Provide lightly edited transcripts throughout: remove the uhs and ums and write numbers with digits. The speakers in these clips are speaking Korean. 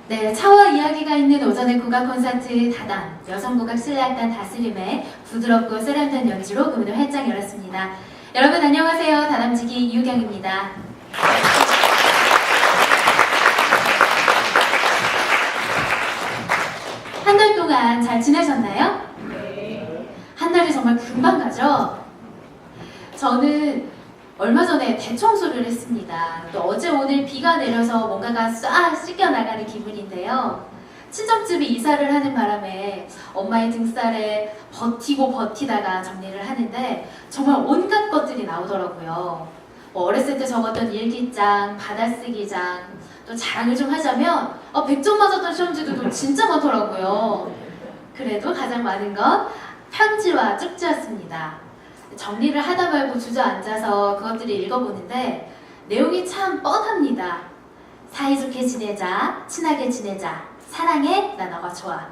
네, 차와 이야기가 있는 오전의 국악 콘서트 다단 여성국악 실내악단 다스림의 부드럽고 세련된 연주로 그 문을 활짝 열었습니다. 여러분 안녕하세요. 다람쥐기 이유경입니다. 한 달 동안 잘 지내셨나요? 네. 한 달이 정말 금방 가죠? 저는 얼마 전에 대청소를 했습니다. 또 어제 오늘 비가 내려서 뭔가가 싹 씻겨 나가는 기분인데요. 친정집에 이사를 하는 바람에 엄마의 등살에 버티고 버티다가 정리를 하는데 정말 온갖 것들이 나오더라고요. 뭐 어렸을 때 적었던 일기장, 받아쓰기장, 또 자랑을 좀 하자면 100점 맞았던 시험지도 진짜 많더라고요. 그래도 가장 많은 건 편지와 쪽지였습니다. 정리를 하다 말고 주저앉아서 그것들을 읽어보는데 내용이 참 뻔합니다. 사이좋게 지내자, 친하게 지내자, 사랑해, 나 너가 좋아.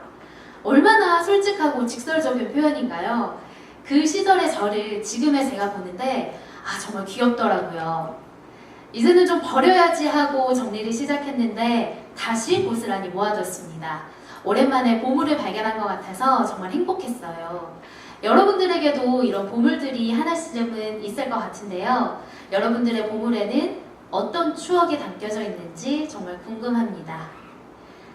얼마나 솔직하고 직설적인 표현인가요? 그 시절의 저를 지금의 제가 보는데 정말 귀엽더라고요. 이제는 좀 버려야지 하고 정리를 시작했는데 다시 고스란히 모아뒀습니다. 오랜만에 보물을 발견한 것 같아서 정말 행복했어요. 여러분들에게도 이런 보물들이 하나씩은 있을 것 같은데요. 여러분들의 보물에는 어떤 추억이 담겨져 있는지 정말 궁금합니다.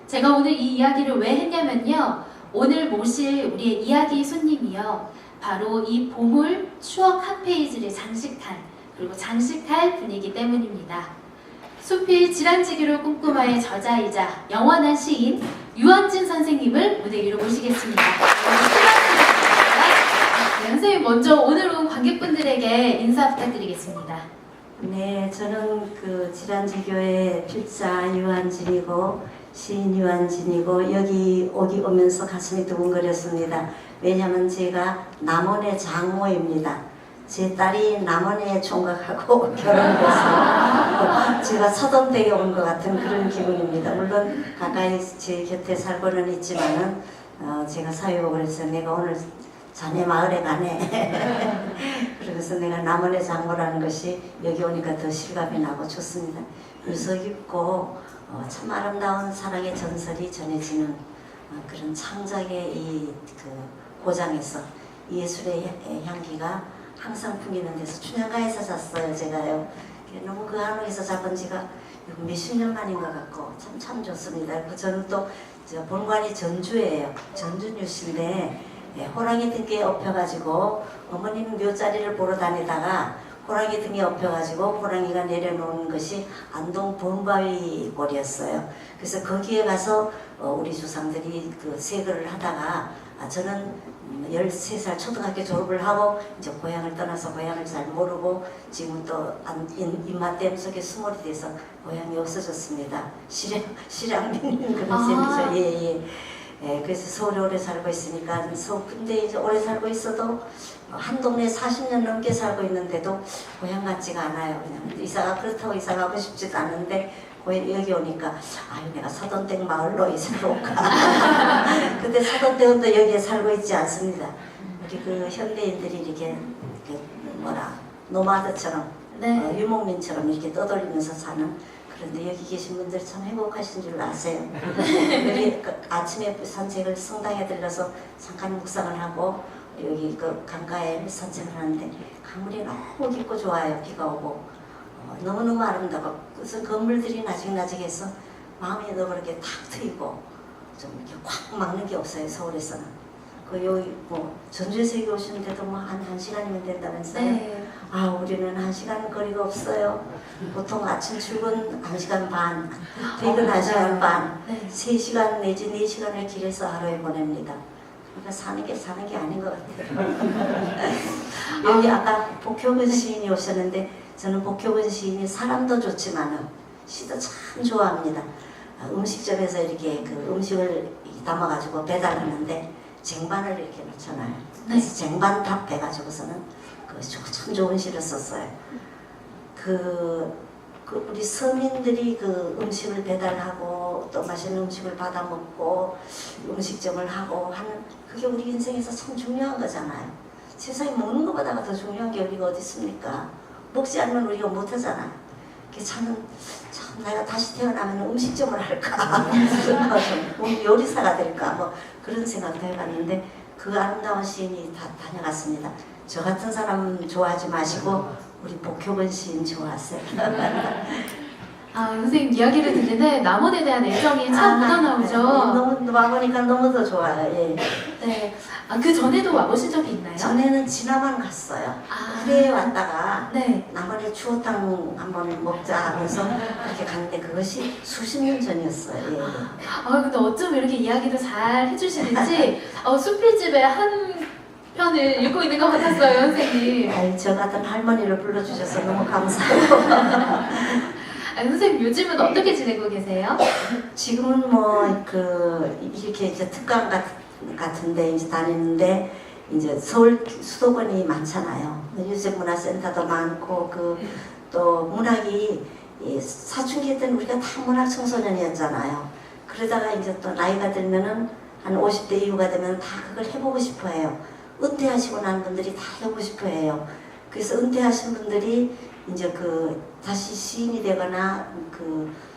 제가 오늘 이 이야기를 왜 했냐면요. 오늘 모실 우리의 이야기 손님이요. 바로 이 보물 추억 한 페이지를 장식할 분이기 때문입니다. 수필 질환지기로 꿈꾸마의 저자이자 영원한 시인 유원진 선생님을 무대 위로 모시겠습니다. 네, 선생님 먼저 오늘 온 관객분들에게 인사 부탁드리겠습니다. 네, 저는 그 질환지교의 필자 유한진이고 시인 유한진이고 여기 오면서 가슴이 두근거렸습니다. 왜냐하면 제가 남원의 장모입니다. 제 딸이 남원의 총각하고 결혼해서 제가 서동댁에 온 것 같은 그런 기분입니다. 물론 가까이 제 곁에 살고는 있지만은 제가 사회복을 해서 내가 오늘 자네 마을에 가네. 그래서 내가 남원의 장모라는 것이 여기 오니까 더 실감이 나고 좋습니다. 유서 깊고 참 아름다운 사랑의 전설이 전해지는 그런 창작의 이 그 고장에서 예술의 향기가 항상 풍기는 데서 춘향가에서 잤어요. 제가요. 너무 그 한옥에서 자본 지가 몇십 년 만인 것 같고 참 좋습니다. 저는 또 본관이 전주예요. 전주 뉴스인데 호랑이 등에 업혀가지고 어머니는 묘자리를 보러 다니다가 호랑이 등에 업혀가지고 호랑이가 내려놓은 것이 안동 범바위 골이었어요. 그래서 거기에 가서 우리 조상들이 그 세거를 하다가 저는 13살 초등학교 졸업을 하고 이제 고향을 떠나서 고향을 잘 모르고 지금 또 입맛댐 속에 수몰이 돼서 고향이 없어졌습니다. 실향민 그런 셈이죠. 예, 그래서 서울에 오래 살고 있으니까 근데 이제 오래 살고 있어도 한 동네에 40년 넘게 살고 있는데도 고향 같지가 않아요. 그냥 그렇다고 이사 가고 싶지도 않은데 여기 오니까 내가 서돈댁 마을로 이사를 올까. 근데 서돈댁은 또 여기에 살고 있지 않습니다. 우리 그 현대인들이 이렇게 노마드처럼 네. 유목민처럼 이렇게 떠돌리면서 사는. 그런데 여기 계신 분들 참 행복하신 줄 아세요. 여기 아침에 산책을 성당에 들러서 잠깐 묵상을 하고 여기 그 강가에 산책을 하는데 강물이 너무 깊고 좋아요. 비가 오고 너무너무 아름다워. 그래서 건물들이 나직나직해서 마음이 너무 이렇게 탁 트이고 좀 이렇게 확 막는 게 없어요. 서울에서는. 여기 전주에서 여기 오시는데도 한 시간이면 된다면서요? 네. 우리는 1시간 거리가 없어요. 보통 아침 출근 1시간 반, 퇴근 1시간 반, 네. 3시간 내지 4시간을 길에서 하루에 보냅니다. 그러니까 사는 게 아닌 것 같아요. 여기 아까 복효근 시인이 오셨는데 저는 복효근 시인이 사람도 좋지만은 시도 참 좋아합니다. 음식점에서 이렇게 그 음식을 담아가지고 배달하는데 쟁반을 이렇게 놓잖아요. 그래서 쟁반 탑 해가지고서는 참 좋은 시를 썼어요. 우리 서민들이 그 음식을 배달하고 또 맛있는 음식을 받아 먹고 음식점을 하고 하는 그게 우리 인생에서 참 중요한 거잖아요. 세상에 먹는 것보다가 더 중요한 게 우리가 어디 있습니까? 먹지 않으면 우리가 못하잖아요. 참 내가 다시 태어나면 음식점을 할까? 요리사가 될까? 그런 생각도 해봤는데 그 아름다운 시인이 다 다녀갔습니다. 저 같은 사람 좋아하지 마시고 우리 복효근 시인 좋아하세요. 아, 선생님 이야기를 듣는데 남원에 대한 애정이 참 묻어나오죠. 너무 와보니까 너무 더 좋아요. 예. 네. 아, 그 전에도 와보신 적이 있나요? 전에는 지나만 갔어요. 아, 그래 왔다가 네. 남원에 추어탕 한번 먹자 하면서 그렇게 갔는데 그것이 수십 년 전이었어요. 예. 아, 근데 어쩜 이렇게 이야기도 잘 해주시는지 수필집의 한 편을 읽고 있는 것 같았어요, 선생님. 아이, 저 같은 할머니를 불러주셔서 너무 감사하고 아, 선생님 요즘은 어떻게 지내고 계세요? 지금은 뭐 이렇게 이제 특강 같은데 이제 다니는데 이제 서울 수도권이 많잖아요. 유색문화센터도 많고 또 문학이 사춘기 때는 우리가 다 문학 청소년이었잖아요. 그러다가 이제 또 나이가 들면은 한 50대 이후가 되면 다 그걸 해보고 싶어해요. 은퇴하시고 난 분들이 다 해보고 싶어해요. 그래서 은퇴하신 분들이 이제 다시 시인이 되거나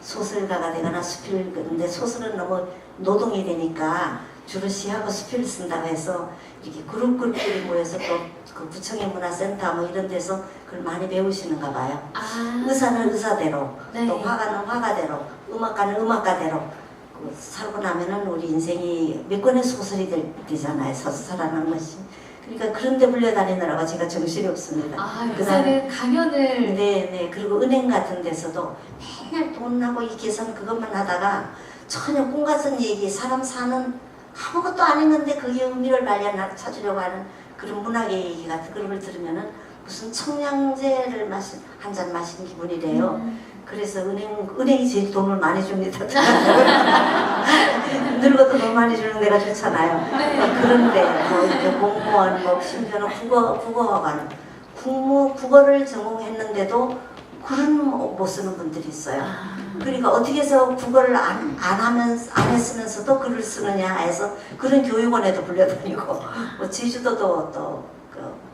소설가가 되거나 수필, 근데 소설은 너무 노동이 되니까 주로 시하고 수필을 쓴다고 해서 이렇게 그룹끼리 모여서 또 그 구청의 문화센터 뭐 이런 데서 그걸 많이 배우시는가 봐요. 아, 의사는 의사대로, 네. 또 화가는 화가대로, 음악가는 음악가대로 살고 나면은 우리 인생이 몇 권의 소설이 되잖아요. 살아난 것이. 그러니까 그런 데 불려다니느라고 제가 정신이 없습니다. 아, 요새는 강연을 네. 그리고 은행 같은 데서도 맨날 돈하고 이 계산 그것만 하다가 전혀 꿈 같은 얘기, 사람 사는 아무것도 안 했는데 그게 의미를 찾으려고 하는 그런 문학의 얘기 같은 그런 걸 들으면은 무슨 청량제를 한 잔 마신 기분이래요. 그래서 은행이 제일 돈을 많이 줍니다. 늙어도 돈 많이 주는 데가 좋잖아요. 네. 그런데 뭐 이렇게 공무원, 뭐 심지어는 국어학원, 국어를 전공했는데도 글은 못 쓰는 분들이 있어요. 그러니까 어떻게 해서 국어를 안 했으면서도 글을 쓰느냐 해서 그런 교육원에도 불려다니고 뭐 제주도도 또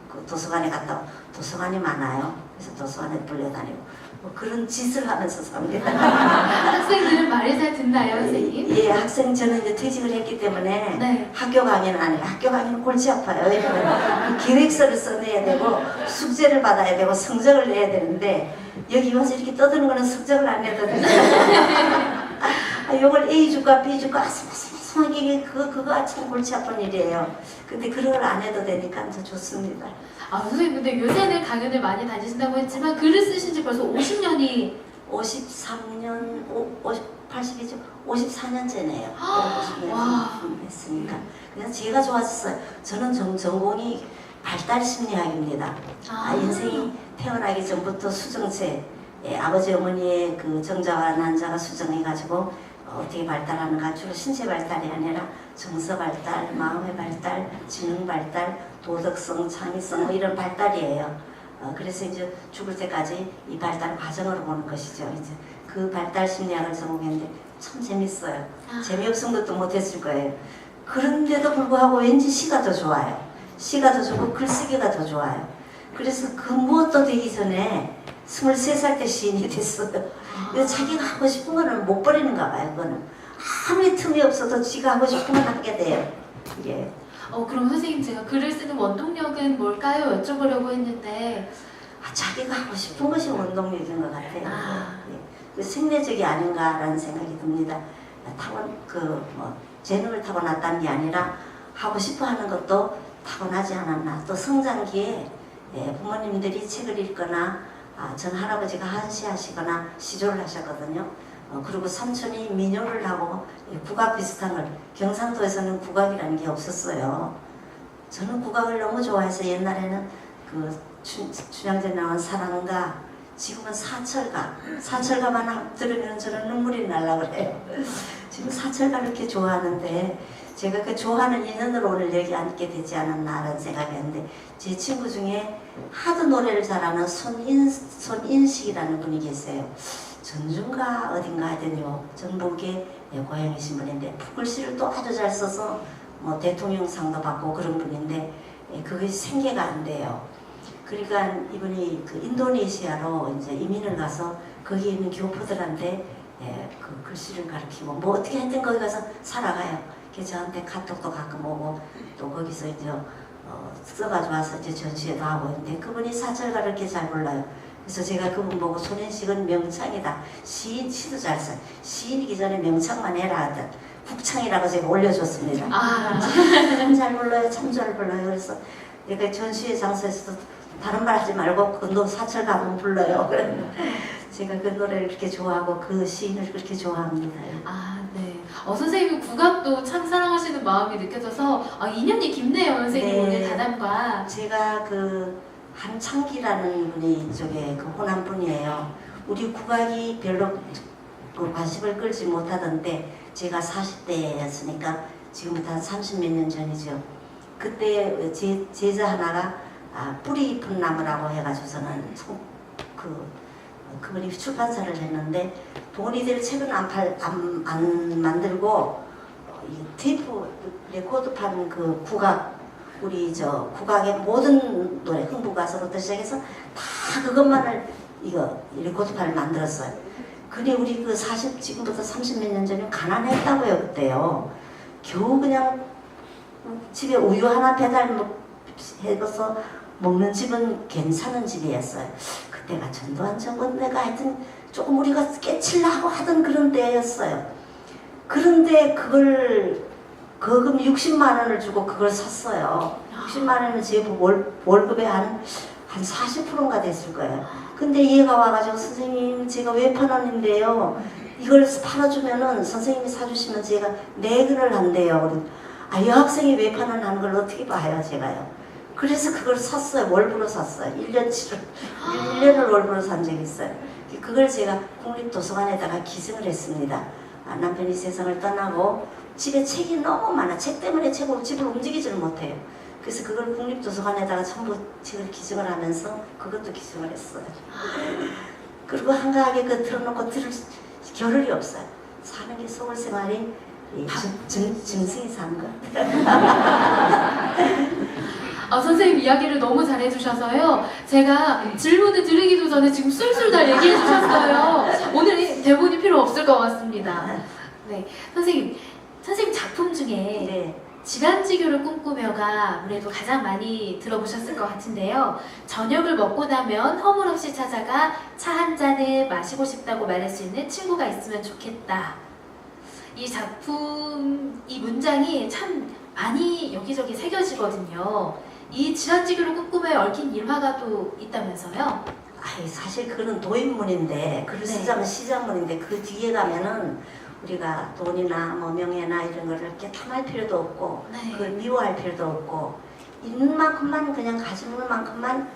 그 도서관에 갔다 도서관이 많아요. 그래서 도서관에 불려다니고 뭐 그런 짓을 하면서 삽니다. 학생들은 말을 잘 듣나요, 선생님? 예, 저는 이제 퇴직을 했기 때문에 네. 학교 강의는 안 해요. 학교 강의는 골치 아파요. 왜냐면 기획서를 써내야 되고 숙제를 받아야 되고 성적을 내야 되는데 여기 와서 이렇게 떠드는 거는 성적을 안 내도 되잖아요. 요걸 A 줄까 B 줄까 아스마스마스하게 그거 참 골치 아픈 일이에요. 근데 그런 걸 안 해도 되니까 더 좋습니다. 아, 선생님 근데 요새는 강연을 많이 다니신다고 했지만 글을 쓰신 지 벌써 50년이 53년, 80이죠? 54년째네요. 와. 50년 했으니까. 그냥 제가 좋았어요. 저는 전공이 발달 심리학입니다. 인생이 태어나기 전부터 수정체, 아버지 어머니의 그 정자와 난자가 수정해가지고 어떻게 발달하는가, 주로 신체 발달이 아니라 정서 발달, 마음의 발달, 지능 발달, 도덕성, 창의성 뭐 이런 발달이에요. 그래서 이제 죽을 때까지 이 발달 과정으로 보는 것이죠. 이제 그 발달 심리학을 전공했는데 참 재밌어요. 재미없은 것도 못했을 거예요. 그런데도 불구하고 왠지 시가 더 좋아요. 시가 더 좋고 글쓰기가 더 좋아요. 그래서 그 무엇도 되기 전에 23살 때 시인이 됐어요. 그래서 자기가 하고 싶은 거는 못 버리는가 봐요. 그거는 아무리 틈이 없어도 지가 하고 싶은 건 하게 돼요. 예. 그럼 선생님 제가 글을 쓰는 원동력은 뭘까요? 여쭤보려고 했는데 자기가 하고 싶은 것이 원동력인 것 같아요. 예. 생리적이 아닌가라는 생각이 듭니다. 재능을 타고났다는 게 아니라 하고 싶어 하는 것도 타고나지 않았나. 또 성장기에 부모님들이 책을 읽거나 전 할아버지가 한시하시거나 시조를 하셨거든요. 그리고 삼촌이 민요를 하고 국악 비슷한 걸, 경상도에서는 국악이라는 게 없었어요. 저는 국악을 너무 좋아해서 옛날에는 춘향전에 나온 사랑가, 지금은 사철가만 들으면 저는 눈물이 날라 그래요. 지금 사철가를 이렇게 좋아하는데 제가 그 좋아하는 인연으로 오늘 여기 앉게 되지 않았나라는 생각이 했는데, 제 친구 중에 하도 노래를 잘하는 손인식이라는 분이 계세요. 전주인가 어딘가 하더니요, 전북의 고향이신 분인데 글씨를 또 아주 잘 써서 뭐 대통령상도 받고 그런 분인데 그것이 생계가 안 돼요. 그러니까 이분이 인도네시아로 이제 이민을 가서 거기 있는 교포들한테 그 글씨를 가르치고 뭐 어떻게 하여튼 거기 가서 살아가요. 그래서 저한테 카톡도 가끔 오고 또 거기서 이제 써가지고 와서 이제 전시회도 하고 있는데, 그분이 사철가를 이렇게 잘 불러요. 그래서 제가 그분 보고 손현식은 명창이다. 시도 잘 써. 시인이기 전에 명창만 해라 하던 국창이라고 제가 올려줬습니다. 아, 참 잘 불러요. 참 잘 불러요. 그래서 내가 전시회 장소에서도 다른 말 하지 말고 그 사철 가면 불러요. 제가 그 노래를 그렇게 좋아하고 그 시인을 그렇게 좋아합니다. 아, 네. 선생님 국악도 참 사랑하시는 마음이 느껴져서 인연이 깊네요, 선생님 네. 오늘 다담과. 제가 그 한창기라는 분이 이쪽에 그 호남 분이에요. 우리 국악이 별로 그 관심을 끌지 못하던데 제가 40대였으니까 지금부터 한 30몇 년 전이죠. 그때 제자 하나가 뿌리 잎은 나무라고 해가지고서는 그분이 출판사를 했는데 돈이 될 책은 안 만들고 이 테이프 레코드판 그 국악 우리 국악의 모든 노래 흥부가서부터 시작해서 다 그것만을 이거 레코드판을 만들었어요. 근데 우리 그 지금부터 30몇 년 전에 가난했다고요 그때요. 겨우 그냥 집에 우유 하나 배달해서 먹는 집은 괜찮은 집이었어요. 그때가 전두환 정권 때가 하여튼 조금 우리가 깨치려고 하던 그런 때였어요. 그런데 그걸 거금 60만 원을 주고 그걸 샀어요. 60만 원은 제 월급의 한 40%가 됐을 거예요. 근데 얘가 와가지고 선생님 제가 외판원인데요. 이걸 팔아주면은 선생님이 사주시면 제가 내근을 한대요. 여학생이 외판원 하는 걸 어떻게 봐요 제가요. 그래서 그걸 샀어요. 월부로 샀어요. 1년을 월부로 산 적이 있어요. 그걸 제가 국립도서관에다가 기증을 했습니다. 남편이 세상을 떠나고 집에 책이 너무 많아. 책 때문에 집을 움직이지를 못해요. 그래서 그걸 국립도서관에다가 전부 책을 기증을 하면서 그것도 기증을 했어요. 그리고 한가하게 그 틀어놓고 들을 겨를이 없어요. 사는 게 서울 생활이 증승이 사는 것 같아요. 선생님 이야기를 너무 잘해주셔서요. 제가 질문을 드리기도 전에 지금 술술 다 얘기해주셨어요. 오늘 대본이 필요 없을 것 같습니다. 네, 선생님 작품 중에 네. 질환지교를 꿈꾸며가 아무래도 가장 많이 들어보셨을 것 같은데요. 저녁을 먹고 나면 허물없이 찾아가 차 한 잔을 마시고 싶다고 말할 수 있는 친구가 있으면 좋겠다. 이 작품, 이 문장이 참 많이 여기저기 새겨지거든요. 이 질환지교를 꿈꾸며 얽힌 일화가 또 있다면서요? 사실 그거는 도입문인데 글을 쓰자면 시작문인데 그 뒤에 가면은 우리가 돈이나 뭐 명예나 이런 거를 이렇게 탐할 필요도 없고 네. 그걸 미워할 필요도 없고 있는 만큼만 그냥 가지는 만큼만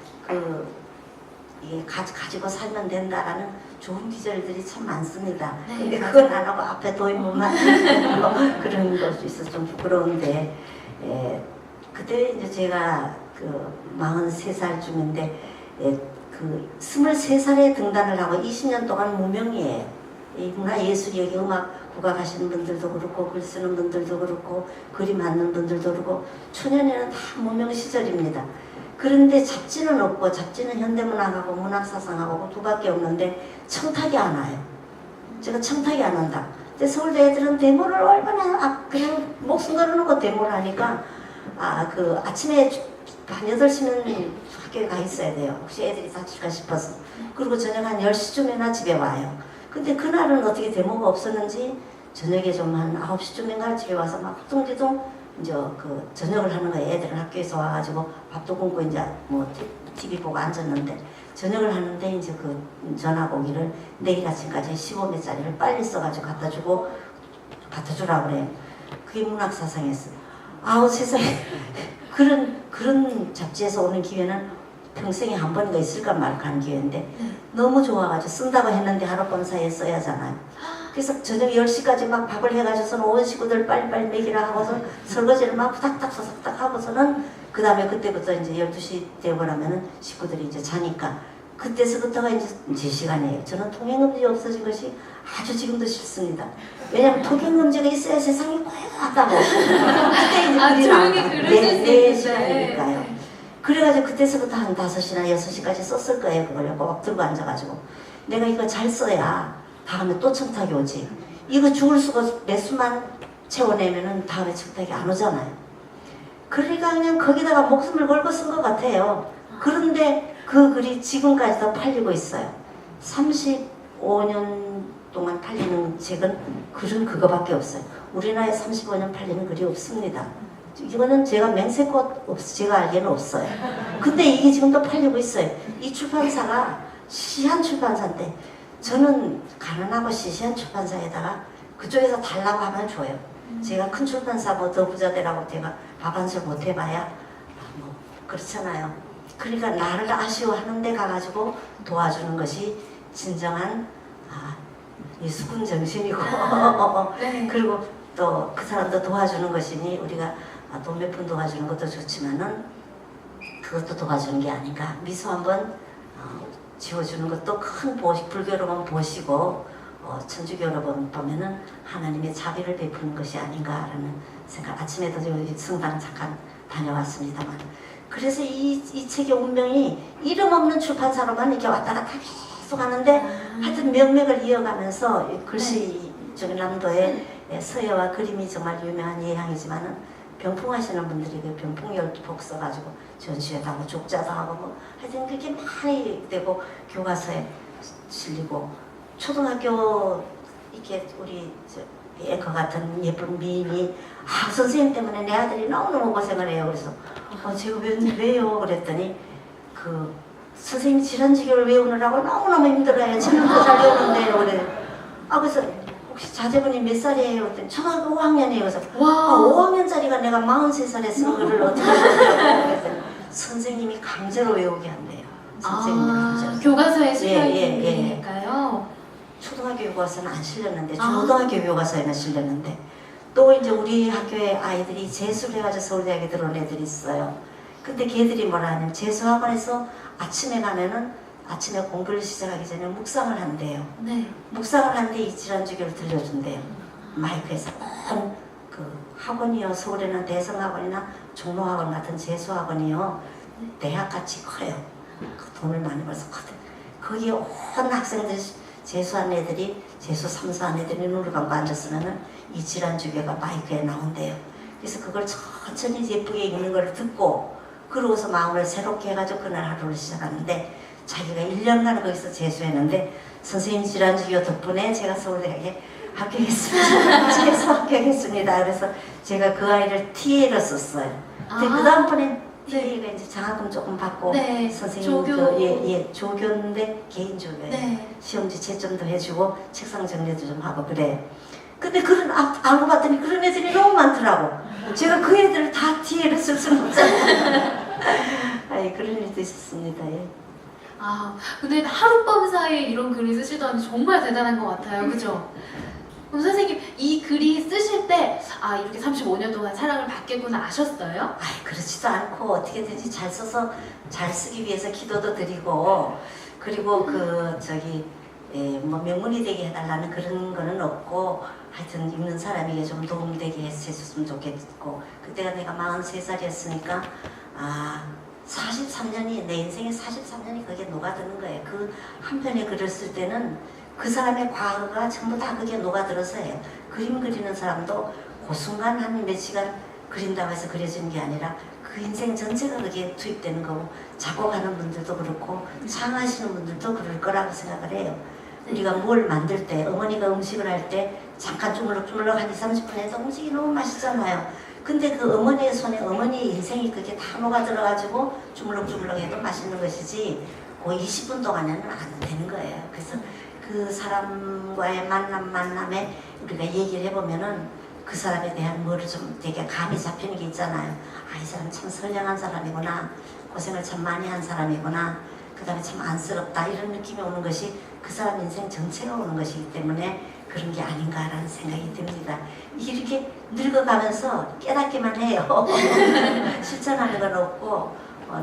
가지고 살면 된다라는 좋은 기절들이 참 많습니다. 네, 근데 맞아요. 그건 안 하고 앞에 도입문만 그런 것도 있어서 좀 부끄러운데 그때 이제 제가 그 43살 중인데 그 23살에 등단을 하고 20년 동안 무명이에요. 이 문화예술이 여기 음악 국악하시는 분들도 그렇고 글 쓰는 분들도 그렇고 그림 하는 분들도 그렇고 초년에는 다 무명 시절입니다. 그런데 잡지는 없고 잡지는 현대문학하고 문학사상하고 두 밖에 없는데 청탁이 안 와요. 제가 청탁이 안 온다. 근데 서울대 애들은 데모를 얼마나 그냥 목숨 걸어놓고 데모를 하니까 그 아침에 한 8시면 학교에 가 있어야 돼요. 혹시 애들이 다칠까 싶어서. 그리고 저녁 한 10시쯤에나 집에 와요. 근데 그날은 어떻게 데모가 없었는지 저녁에 좀 한 9시쯤인가 집에 와서 막 후둥지둥 이제 그 저녁을 하는 거예요. 애들은 학교에서 와가지고 밥도 굶고 이제 뭐 TV 보고 앉았는데 저녁을 하는데 이제 그 전화가 오기를 내일 아침까지 15매짜리를 빨리 써가지고 갖다 주라고 그래요. 그게 문학사상이었어요. 세상에 그런 잡지에서 오는 기회는 평생에 한 번인가 있을까 말까 하는 기회인데 너무 좋아가지고 쓴다고 했는데 하룻밤 사이에 써야 하잖아요. 그래서 저녁 10시까지 막 밥을 해가지고서는 온 식구들 빨리빨리 먹이라 하고서 설거지를 막 후닥닥 하고서는 그 다음에 그때부터 이제 12시 되고 나면은 식구들이 이제 자니까 그때서부터가 이제 제 시간이에요. 저는 통행금지 없어진 것이 아주 지금도 싫습니다. 왜냐면 통행금지가 있어야 세상이 고요하다고. 그때 이제 조용히 들으실 수 내 있는데. 시간이니까요. 그래가지고 그때서부터 한 5시나 6시까지 썼을 거예요. 그걸 꼭 들고 앉아가지고 내가 이거 잘 써야 다음에 또 청탁이 오지. 이거 죽을 수가 몇 수만 채워내면은 다음에 청탁이 안 오잖아요. 그러니까 그냥 거기다가 목숨을 걸고 쓴 것 같아요. 그런데 그 글이 지금까지도 팔리고 있어요. 35년 동안 팔리는 책은 글은 그거밖에 없어요. 우리나라에 35년 팔리는 글이 없습니다. 이거는 제가 맹세코 제가 알기에는 없어요. 근데 이게 지금도 팔리고 있어요. 이 출판사가 시한 출판사인데 저는 가난하고 시시한 출판사에다가 그쪽에서 달라고 하면 줘요. 제가 큰 출판사 뭐 더 부자 되라고 제가 밥 한 술 못 해봐야 뭐 그렇잖아요. 그러니까 나를 아쉬워하는 데 가가지고 도와주는 것이 진정한 예수군 정신이고 네. 그리고 또 그 사람도 도와주는 것이니 우리가 돈 몇 푼 도와주는 것도 좋지만은 그것도 도와주는 게 아닌가. 미소 한번 지어주는 것도 큰 불교로 보면 보시고 천주교로 보면은 하나님의 자비를 베푸는 것이 아닌가라는 생각. 아침에도 여기 성당 잠깐 다녀왔습니다만 그래서 이 책의 운명이 이름 없는 출판사로만 이렇게 왔다 갔다 계속 하는데 하여튼 명맥을 이어가면서 글씨 저기 남도에 서예와 그림이 정말 유명한 예향이지만은 병풍하시는 분들이 그 병풍열복 써가지고 전시회도 하고 족자도 하고 뭐 하여튼 그렇게 많이 되고 교과서에 실리고 초등학교 이렇게 우리 앵커 같은 예쁜 미인이 선생님 때문에 내 아들이 너무너무 고생을 해요. 그래서 제가 왜요? 그랬더니 그 선생님 질환지교를 외우느라고 너무너무 힘들어요. 지금도 잘 외우는데요. 그래. 그래서 혹시 자제분이 몇 살이에요? 그랬더니 초등학교 5학년이에요. 그래서 5학년짜리가 내가 43살에 쓴 글을 어떻게 외우냐고 그랬더니 선생님이 강제로 외우게 한대요. 선생님이 강제로. 교과서에 실려 예, 있는 예, 예. 거니까요. 초등학교 교과서는 안 실렸는데 중고등학교 교과서에는 실렸는데 또 이제 우리 학교에 아이들이 재수를 해가지고 서울대학에 들어온 애들이 있어요. 근데 걔들이 뭐라 하냐면 재수학원에서 아침에 가면은 아침에 공부를 시작하기 전에 묵상을 한대요. 네. 묵상을 하는데 이 질환주교를 들려준대요. 마이크에서 그 학원이요. 서울에는 대성학원이나 종로학원 같은 재수학원이요. 대학같이 커요. 그 돈을 많이 벌어서 커요. 거기에 온 학생들 재수한 애들이 재수 3수한 애들이 눈을 감고 앉았으면은 이 질환주교가 마이크에 나온대요. 그래서 그걸 천천히 예쁘게 읽는 걸 듣고 그러고서 마음을 새롭게 해가지고 그날 하루를 시작하는데 자기가 1년간 거기서 재수했는데 선생님 질환주교 덕분에 제가 서울대학에 합격했습니다. 재수 합격했습니다. 그래서 제가 그 아이를 TA로 썼어요. 근데 그 다음번에 TA가 이제 장학금 조금 받고 네. 선생님 조교. 조교인데 개인 조교예요. 네. 시험지 채점도 해주고 책상 정리도 좀 하고 그래. 근데 그런 알고 봤더니 그런 애들이 너무 많더라고. 제가 그 애들을 다 TA를 쓸 수는 없잖아요. 아이 그런 일도 있었습니다. 예. 근데 하룻밤 사이에 이런 글을 쓰시다니 정말 대단한 것 같아요. 그죠? 그럼 선생님 이 글이 쓰실 때 이렇게 35년 동안 사랑을 받겠구나 아셨어요? 그렇지도 않고 어떻게든지 잘 써서 잘 쓰기 위해서 기도도 드리고 그리고 뭐 명문이 되게 해달라는 그런 거는 없고 하여튼 읽는 사람에게 좀 도움되게 해줬으면 좋겠고 그때가 내가 43살이었으니까 43년이 내 인생의 43년이 거기에 녹아드는 거예요. 그 한 편의 글을 쓸 때는 그 사람의 과거가 전부 다 그게 녹아들어서 해요. 그림 그리는 사람도 그 순간 한 몇 시간 그린다고 해서 그려지는 게 아니라 그 인생 전체가 거기에 투입되는 거고 작곡하는 분들도 그렇고 창하시는 분들도 그럴 거라고 생각을 해요. 우리가 뭘 만들 때 어머니가 음식을 할 때 잠깐 주물럭주물럭 한 20-30분 해도 음식이 너무 맛있잖아요. 근데 그 어머니의 손에 어머니의 인생이 그게 다 녹아들어가지고 주물럭주물럭 해도 맛있는 것이지 그 20분 동안에는 안 되는 거예요. 그래서 그 사람과의 만남에 우리가 얘기를 해보면은 그 사람에 대한 뭐를 좀 되게 감이 잡히는 게 있잖아요. 이 사람 참 선량한 사람이구나. 고생을 참 많이 한 사람이구나. 그 다음에 참 안쓰럽다. 이런 느낌이 오는 것이 그 사람 인생 전체가 오는 것이기 때문에 그런 게 아닌가라는 생각이 듭니다. 이렇게 늙어가면서 깨닫기만 해요. 실천하는 건 없고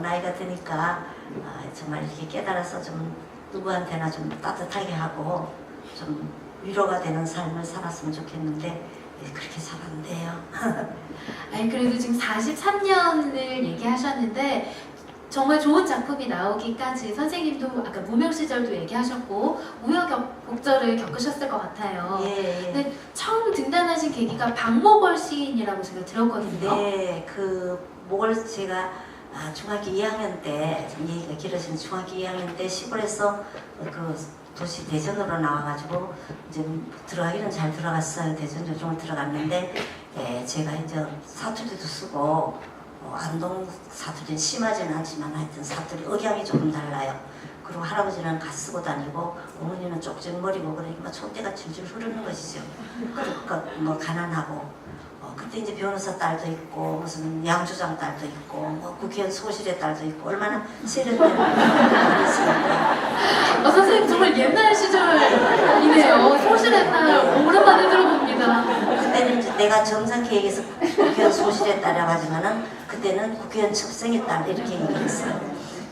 나이가 드니까 정말 이렇게 깨달아서 좀 누구한테나 좀 따뜻하게 하고 좀 위로가 되는 삶을 살았으면 좋겠는데 그렇게 잘 안 돼요. 그래도 지금 43년을 얘기하셨는데 정말 좋은 작품이 나오기까지 선생님도 아까 무명 시절도 얘기하셨고 우여곡절을 겪으셨을 것 같아요. 예. 근데 처음 등단하신 계기가 박목월 시인이라고 제가 들었거든요. 네, 그 목을 제가 중학교 2학년 때, 얘기가 길어진 중학교 2학년 때 시골에서 그 도시 대전으로 나와가지고 이제 들어가기는 잘 들어갔어요. 대전 조정을 들어갔는데 제가 이제 사투리도 쓰고 안동 사투리는 심하지는 않지만 하여튼 사투리 억양이 조금 달라요. 그리고 할아버지는 갓 쓰고 다니고 어머니는 쪽쪽머리고 그러니까 촛대가 줄줄 흐르는 것이죠. 그러니까 뭐 가난하고 그때 이제 변호사 딸도 있고 무슨 양조장 딸도 있고 뭐 국회의원 소실의 딸도 있고 얼마나 세련된 어렸으니까. 선생님 정말 옛날 시절이네요. 소실의 딸 오랜만에 들어봅니다. 그때는 이제 내가 정상 계획에서 국회의원 소실의 딸이라고 하지만은 그때는 국회의원 첩생의 딸 이렇게 얘기했어요.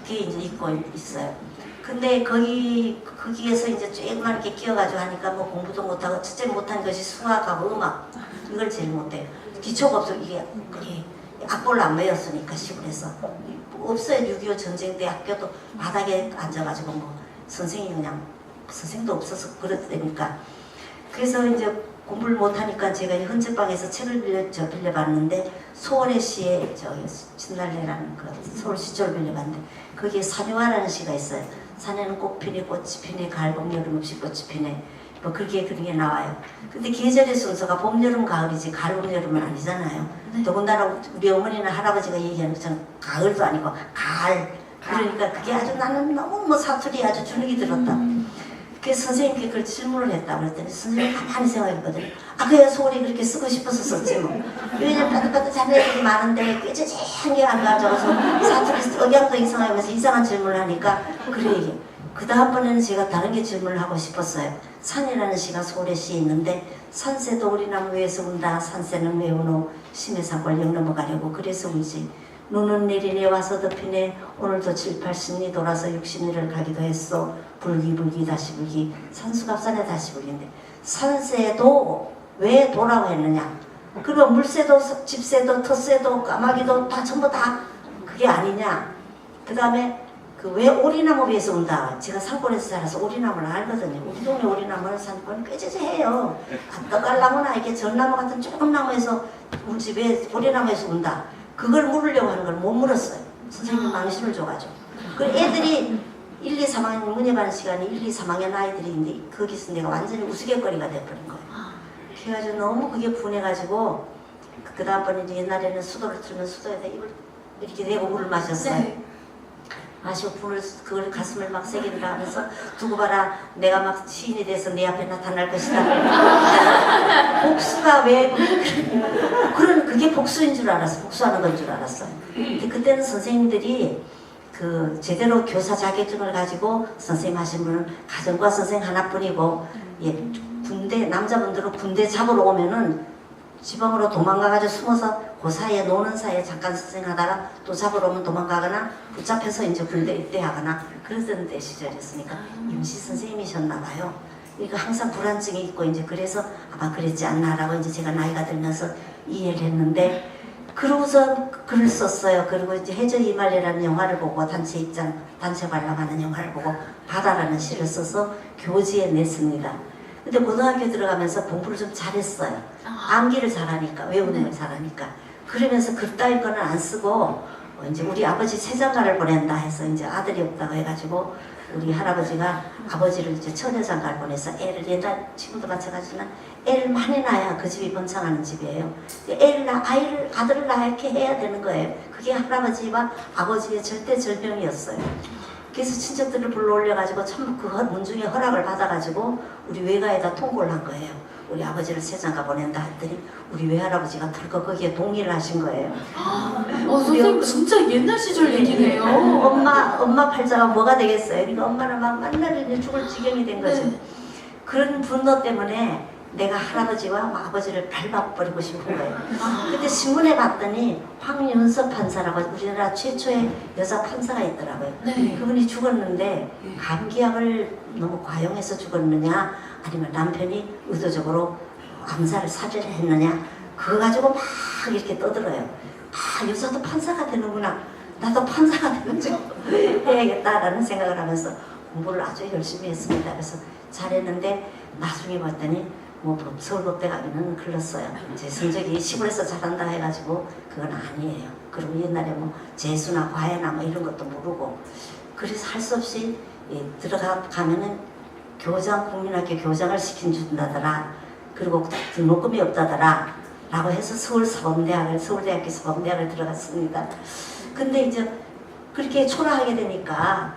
그게 이제 있고 있어요. 근데 거기에서 이제 조그맣게 끼어가지고 하니까 뭐 공부도 못하고 첫째 못한 것이 수학하고 음악 이걸 제일 못해요. 기초가 없어 이게 악보를 안 배웠으니까 시골에서 없어요. 6.25 전쟁 때 학교도 바닥에 앉아가지고 뭐 선생님이 그냥 선생도 없어서 그랬다니까. 그래서 이제 공부를 못하니까 제가 헌책방에서 책을 빌려봤는데 소원의 시에 진달래라는 그 서울 시조를 빌려봤는데 거기에 산유화라는 시가 있어요. 산에는 꽃 피네 꽃이 피네 가을봄 여름 없이 꽃이 피네 뭐 그렇게 그런 게 나와요. 근데 계절의 순서가 봄 여름 가을이지 가을봄 여름은 아니잖아요. 네. 더군다나 우리 어머니나 할아버지가 얘기하는 것처럼 가을도 아니고 가을. 그러니까 그게 아주 나는 너무 뭐 사투리 아주 주눅이 들었다. 그래서 선생님께 그걸 질문을 했다 그랬더니 선생님이 가만히 생각했거든요. 그야 소리 그렇게 쓰고 싶어서 썼지 뭐. 왜냐면 빠듯빠듯한 애들이 많은데 꾀죄죄한 게 안 가져와서 사투리 억양도 이상하면서 이상한 질문을 하니까 그래 이게. 그 다음번에는 제가 다른 게 질문을 하고 싶었어요. 산이라는 시가 서울의 시에 있는데 산새도 오리나무 위에서 운다 산새는 왜 우노 심해산골 영 넘어가려고 그래서 울지. 눈은 내리네 와서 덮이네 오늘도 7, 80리 돌아서 60리를 가기도 했어. 불기불기 다시 불기 산수갑산에 다시 불기인데 산새도 왜 도라고 했느냐. 그러면 물새도 집새도 텃새도 까마귀도 다 전부 다 그게 아니냐. 그 다음에 그 왜 오리나무 위에서 온다. 제가 산골에서 자라서 오리나무를 알거든요. 우리 동네 오리나무는 산골은 꾀죄죄해요. 떡갈나무나 이게 전나무 같은 조금 나무에서 우리 집에 오리나무에서 온다. 그걸 물으려고 하는 걸 못 물었어요. 선생님이 망신을 줘가지고. 그 애들이 1, 2, 3학년 문예반 시간이 1, 2, 3학년 아이들인데 거기서 내가 완전히 우스갯거리가 돼버린 거예요. 그래가지고 너무 그게 분해가지고 그 다음번에 이제 옛날에는 수도를 틀면 수도에다 입을 이렇게 대고 물을 마셨어요. 네. 마시고 그걸 가슴을 막 새긴다 하면서 두고 봐라 내가 막 시인이 돼서 내 앞에 나타날 것이다. 복수가 왜 그런 그게 복수인 줄 알았어. 복수하는 건 줄 알았어요. 근데 그때는 선생님들이 그 제대로 교사 자격증을 가지고 선생님 하신 분은 가정과 선생 하나뿐이고 군대 남자분들은 군대 잡으러 오면은 지방으로 도망가가지고 숨어서 그 사이에 노는 사이에 잠깐 선생하다가 또 잡으러 오면 도망가거나 붙잡혀서 이제 군대 입대하거나 그러던 때 시절이었으니까 임시 선생님이셨나 봐요. 그러니까 항상 불안증이 있고 이제 그래서 아마 그랬지 않나라고 이제 제가 나이가 들면서 이해를 했는데 그러고서 글을 썼어요. 그리고 이제 해저 이말이라는 영화를 보고 단체 관람하는 영화를 보고 바다라는 시를 써서 교지에 냈습니다. 근데 고등학교 들어가면서 공부를 좀 잘했어요. 암기를 잘하니까, 외우는 걸 잘하니까. 그러면서 글 따위 거는 안 쓰고, 이제 우리 아버지 세장가를 보낸다 해서 이제 아들이 없다고 해가지고, 우리 할아버지가 아버지를 이제 처녀장가를 보내서 애를 옛날 지금도 마찬가지지만 애를 많이 낳아야 그 집이 번창하는 집이에요. 아들을 낳게 해야 되는 거예요. 그게 할아버지와 아버지의 절대 절명이었어요. 그래서 친척들을 불러 올려가지고 전부 그 문중에 허락을 받아가지고 우리 외가에다 통보를 한 거예요. 우리 아버지를 세장가 보낸다 했더니 우리 외할아버지가 덜컥 거기에 동의를 하신 거예요. 선생님 진짜 옛날 시절 얘기네요. 엄마 팔자가 뭐가 되겠어요? 그러니까 엄마는 막 만나면 죽을 지경이 된 거죠. 네. 그런 분노 때문에 내가 할아버지와 아버지를 밟아버리고 싶은 거예요. 근데 신문에 봤더니 황윤섭 판사라고 우리나라 최초의 여자 판사가 있더라고요. 네. 그분이 죽었는데 감기약을 너무 과용해서 죽었느냐 아니면 남편이 의도적으로 암살을 살해를 했느냐 그거 가지고 막 이렇게 떠들어요. 여자도 판사가 되는구나. 나도 판사가 되는지 해야겠다라는 생각을 하면서 공부를 아주 열심히 했습니다. 그래서 잘했는데 나중에 봤더니 뭐 서울법대 가기는 글렀어요. 제 성적이 시골에서 잘한다 해가지고 그건 아니에요. 그리고 옛날에 뭐 재수나 과외나 뭐 이런 것도 모르고 그래서 할 수 없이 들어가면은 교장 국민학교 교장을 시켜준다더라. 그리고 등록금이 없다더라. 라고 해서 서울대학교 사범대학을 들어갔습니다. 근데 이제 그렇게 초라하게 되니까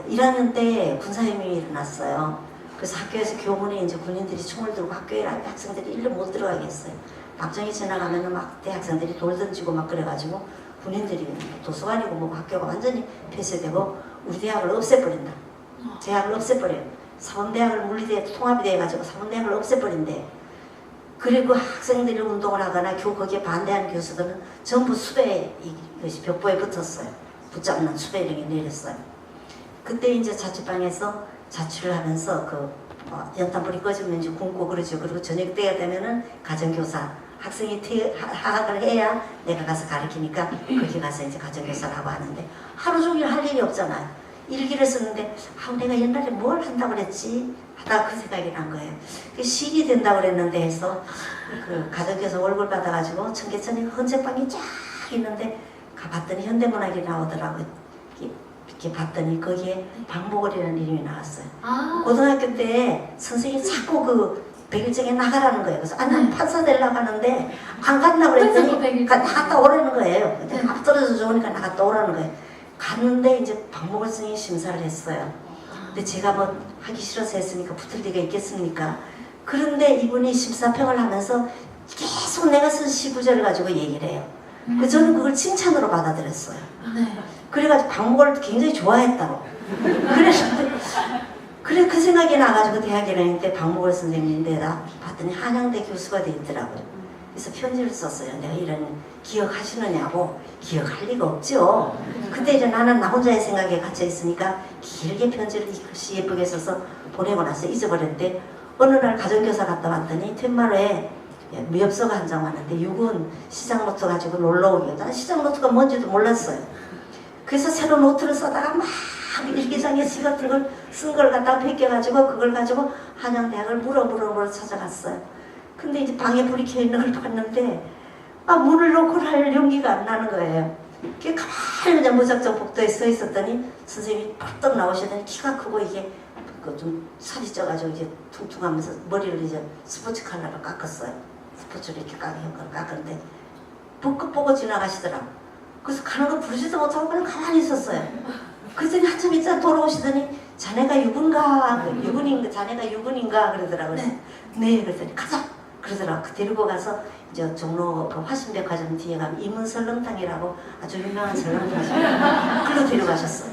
1학년 때 군사혁명이 일어났어요. 그래서 학교에서 교문에 이제 군인들이 총을 들고 학교에 학생들이 일로 못 들어가게 했어요. 박정희 지나가면은 막 대학생들이 돌 던지고 막 그래가지고 군인들이 도서관이고 뭐 학교가 완전히 폐쇄되고 우리 대학을 없애버린다. 대학을 없애버려요. 사범대학을 물리대 통합이 돼가지고 사범대학을 없애버린대. 그리고 학생들이 운동을 하거나 거기에 반대하는 교수들은 전부 수배 이것이 벽보에 붙었어요. 붙잡는 수배령이 내렸어요. 그때 이제 자취방에서 자취를 하면서 연탄불이 꺼지면 이제 굶고 그러죠. 그리고 저녁 때가 되면은 가정교사 학생이 하학을 해야 내가 가서 가르치니까 거기 가서 이제 가정교사라고 하는데 하루 종일 할 일이 없잖아요. 일기를 쓰는데 내가 옛날에 뭘 한다고 그랬지? 하다가 그 생각이 난 거예요. 시인이 된다고 그랬는데 해서 그 가정교사 월급 받아가지고 청계천에 헌책방이 쫙 있는데 가봤더니 현대문학이 나오더라고요. 이렇게 봤더니 거기에 박목월이라는 이름이 나왔어요. 고등학교 때 선생님이 자꾸 백일장에 나가라는 거예요. 그래서 난 판사 되려고 하는데 안 간다고 그랬더니 나갔다 오라는 거예요. 앞 떨어져 좋으니까 나갔다 오라는 거예요. 갔는데 이제 박목월 선생님이 심사를 했어요. 근데 제가 뭐 하기 싫어서 했으니까 붙을 리가 있겠습니까? 그런데 이분이 심사평을 하면서 계속 내가 쓴 시구절을 가지고 얘기를 해요. 그래서 저는 그걸 칭찬으로 받아들였어요. 그래가지고 박목월을 굉장히 좋아했다고. 그래 그 생각이 나가지고 대학에 다닐 때 박목월 선생님인데다 봤더니 한양대 교수가 돼 있더라고요. 그래서 편지를 썼어요. 내가 이런 기억하시느냐고. 기억할 리가 없죠. 근데 이제 나는 나 혼자의 생각에 갇혀 있으니까 길게 편지를 글씨 예쁘게 써서 보내고 나서 잊어버렸는데 어느 날 가정교사 갔다 왔더니 텐마루에 무엽서가 한 장 왔는데 육은 시장 노트 가지고 놀러 오기요. 난 시장 노트가 뭔지도 몰랐어요. 그래서 새로 노트를 써다가 막 일기장에 시 같은 걸 쓴 걸 갖다가 베껴가지고 그걸 가지고 한양대학을 물어 찾아갔어요. 근데 이제 방에 불이 켜 있는 걸 봤는데 문을 놓고 할 용기가 안 나는 거예요. 가만히 그냥 무작정 복도에 서 있었더니 선생님이 펄떡 나오시더니 키가 크고 이게 좀 살이 쪄가지고 이제 퉁퉁하면서 머리를 이제 스포츠 컬러로 깎았어요. 스포츠로 이렇게 깎았는데 붓끝 보고 지나가시더라고. 그래서 가는 거 부르지도 못하고 그냥 가만히 있었어요. 그랬더니 한참 있자 돌아오시더니 자네가 유군인가 자네가 유군인가 그러더라고요. 네 그랬더니 가자 그러더라고. 데리고 가서 이제 종로 화신백화점 뒤에 가면 이문설렁탕이라고 아주 유명한 설렁탕이죠. 글로 데려가셨어요.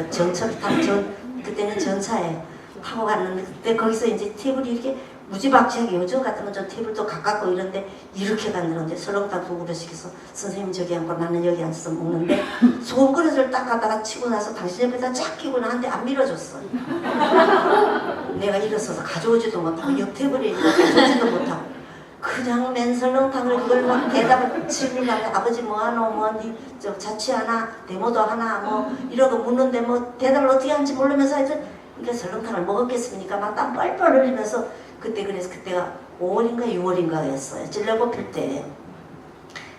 정차를 타고 그때는 전차에 타고 갔는데 그때 거기서 이제 테이블이 이렇게 무지박지하게 요즘 같으면 좀 테이블도 가깝고 이런데 이렇게 갔는데 설렁탕 두 그릇 시켜서 선생님 저기 앉고 나는 여기 앉아서 먹는데 소금 그릇을 딱 갖다가 치고 나서 당신 옆에다 쫙 끼고 나한테 안 밀어줬어. 내가 일어서서 가져오지도 못하고 옆 테이블에 가져오지도 못하고 그냥 맨설렁탕을 그걸 막 대답을 질문하면 아버지 뭐하노 뭐니 저 자취하나 데모도 하나 뭐 이러고 묻는데 뭐 대답을 어떻게 하는지 모르면서 하여튼 그러니까 설렁탕을 먹었겠습니까? 막 땀 뻘뻘 흘리면서 그래서 그때가 5월인가 6월인가였어요. 찔레고 필 때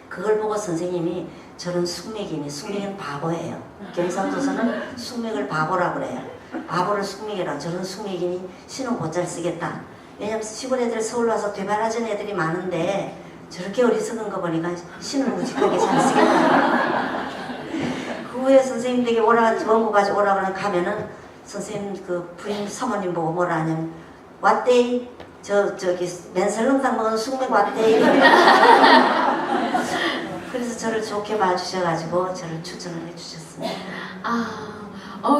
그걸 보고 선생님이 저런 숙맥은 바보예요. 경상도서는 숙맥을 바보라고 그래요. 바보를 숙맥이라 저런 숙맥이니 신은 곧잘 쓰겠다. 왜냐면 시골 애들 서울 와서 되바라진 애들이 많은데 저렇게 어리석은 거 보니까 신은 무직하게 잘 쓰겠다. 그 후에 선생님 댁에 원고까지 오라고 가면은 선생님 그 부인 사모님 보고 뭐라 하냐면 왔대이 저기 맨설렁탕 먹은 숙맥 왔대이. 그래서 저를 좋게 봐주셔가지고 저를 추천을 해주셨습니다.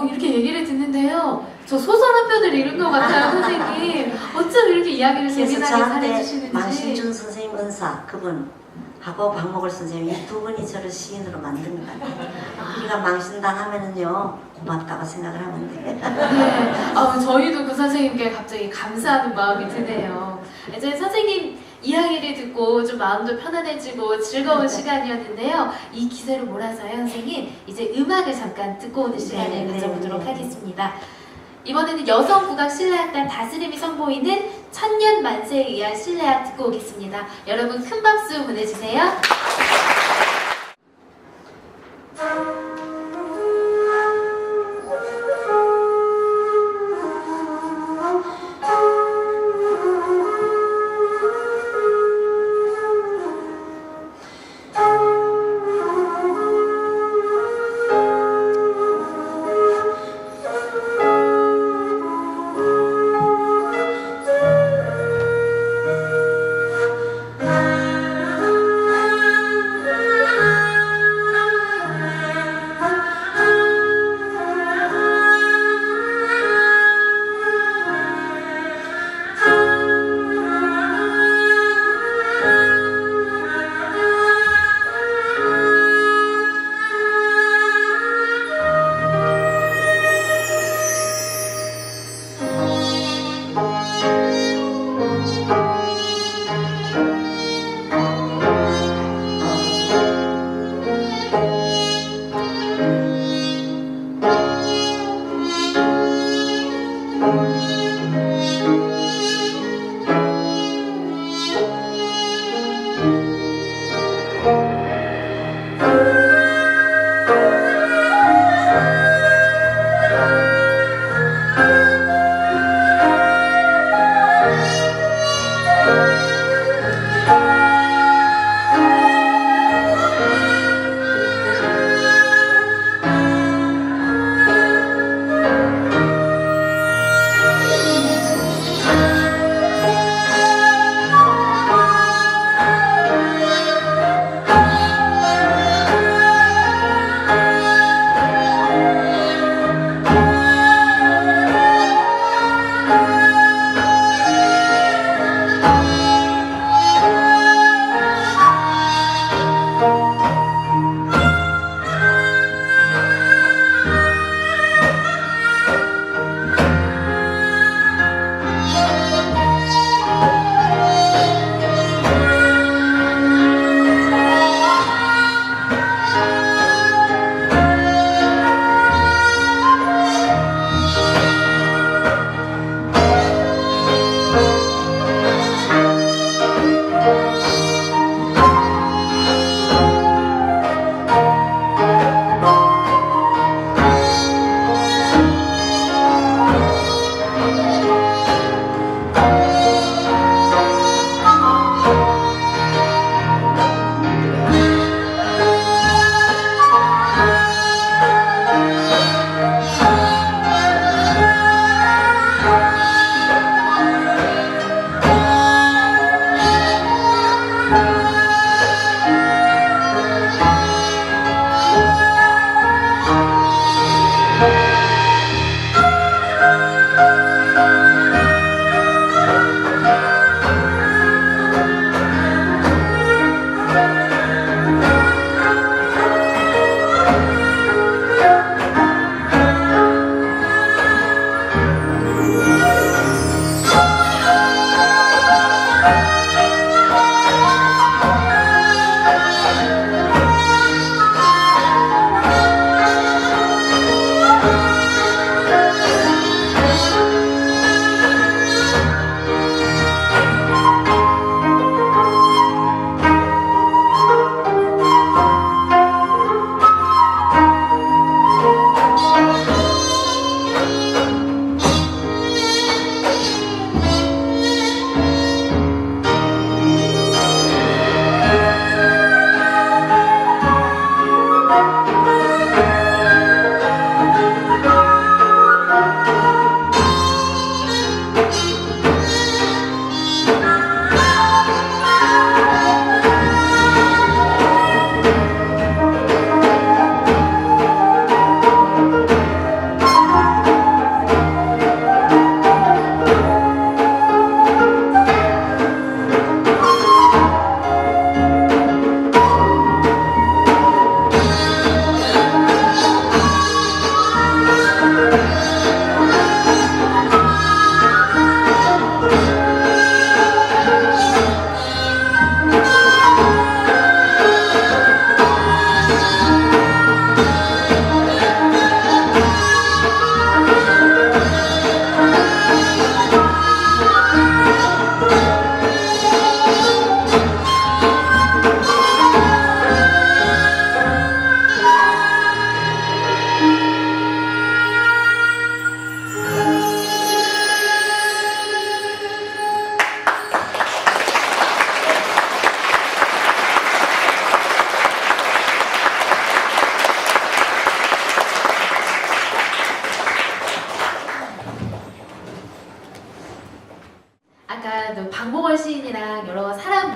이렇게 얘기를 듣는데요. 저 소설 한 편을 읽은 것 같아요, 선생님. 어쩜 이렇게 이야기를 재미나게 잘해주시는지. 망신준 선생님 은사 그분하고 박목월 선생님 이 두 분이 저를 시인으로 만든 것 같아요. 우리가 망신당하면은요 고맙다고 생각을 하면 돼요. 네. 저희도 그 선생님께 갑자기 감사하는 마음이 드네요. 이제 선생님 이야기를 듣고 좀 마음도 편안해지고 즐거운 시간이었는데요. 이 기세로 몰아서요, 선생님. 이제 음악을 잠깐 듣고 오는 시간을 가져보도록 하겠습니다. 이번에는 여성국악 신라악단 다스림이 선보이는 천년 만세에 의한 실내악 듣고 오겠습니다. 여러분 큰 박수 보내주세요.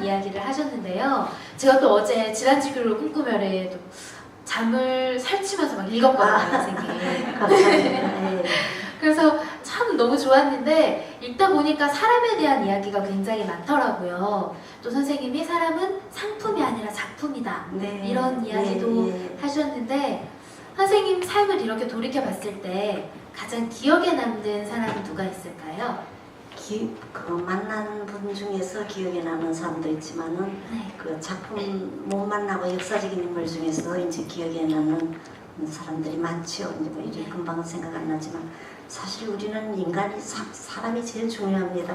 이야기를 하셨는데요. 제가 또 어제 질환치료를 꿈꾸며를 또 잠을 설치면서 막 읽었거든요, 선생님. 감사합니다. 네. 그래서 참 너무 좋았는데 읽다 보니까 사람에 대한 이야기가 굉장히 많더라고요. 또 선생님이 사람은 상품이 아니라 작품이다. 네. 이런 이야기도 네. 하셨는데 선생님 삶을 이렇게 돌이켜 봤을 때 가장 기억에 남는 사람은 누가 있을까요? 그 만난 분 중에서 기억에 남는 사람도 있지만은 네. 그 작품 못 만나고 역사적인 인물 중에서 이제 기억에 남는 사람들이 많지요. 이제 뭐 이리 금방 생각 안 나지만 사실 우리는 인간이 사람이 제일 중요합니다.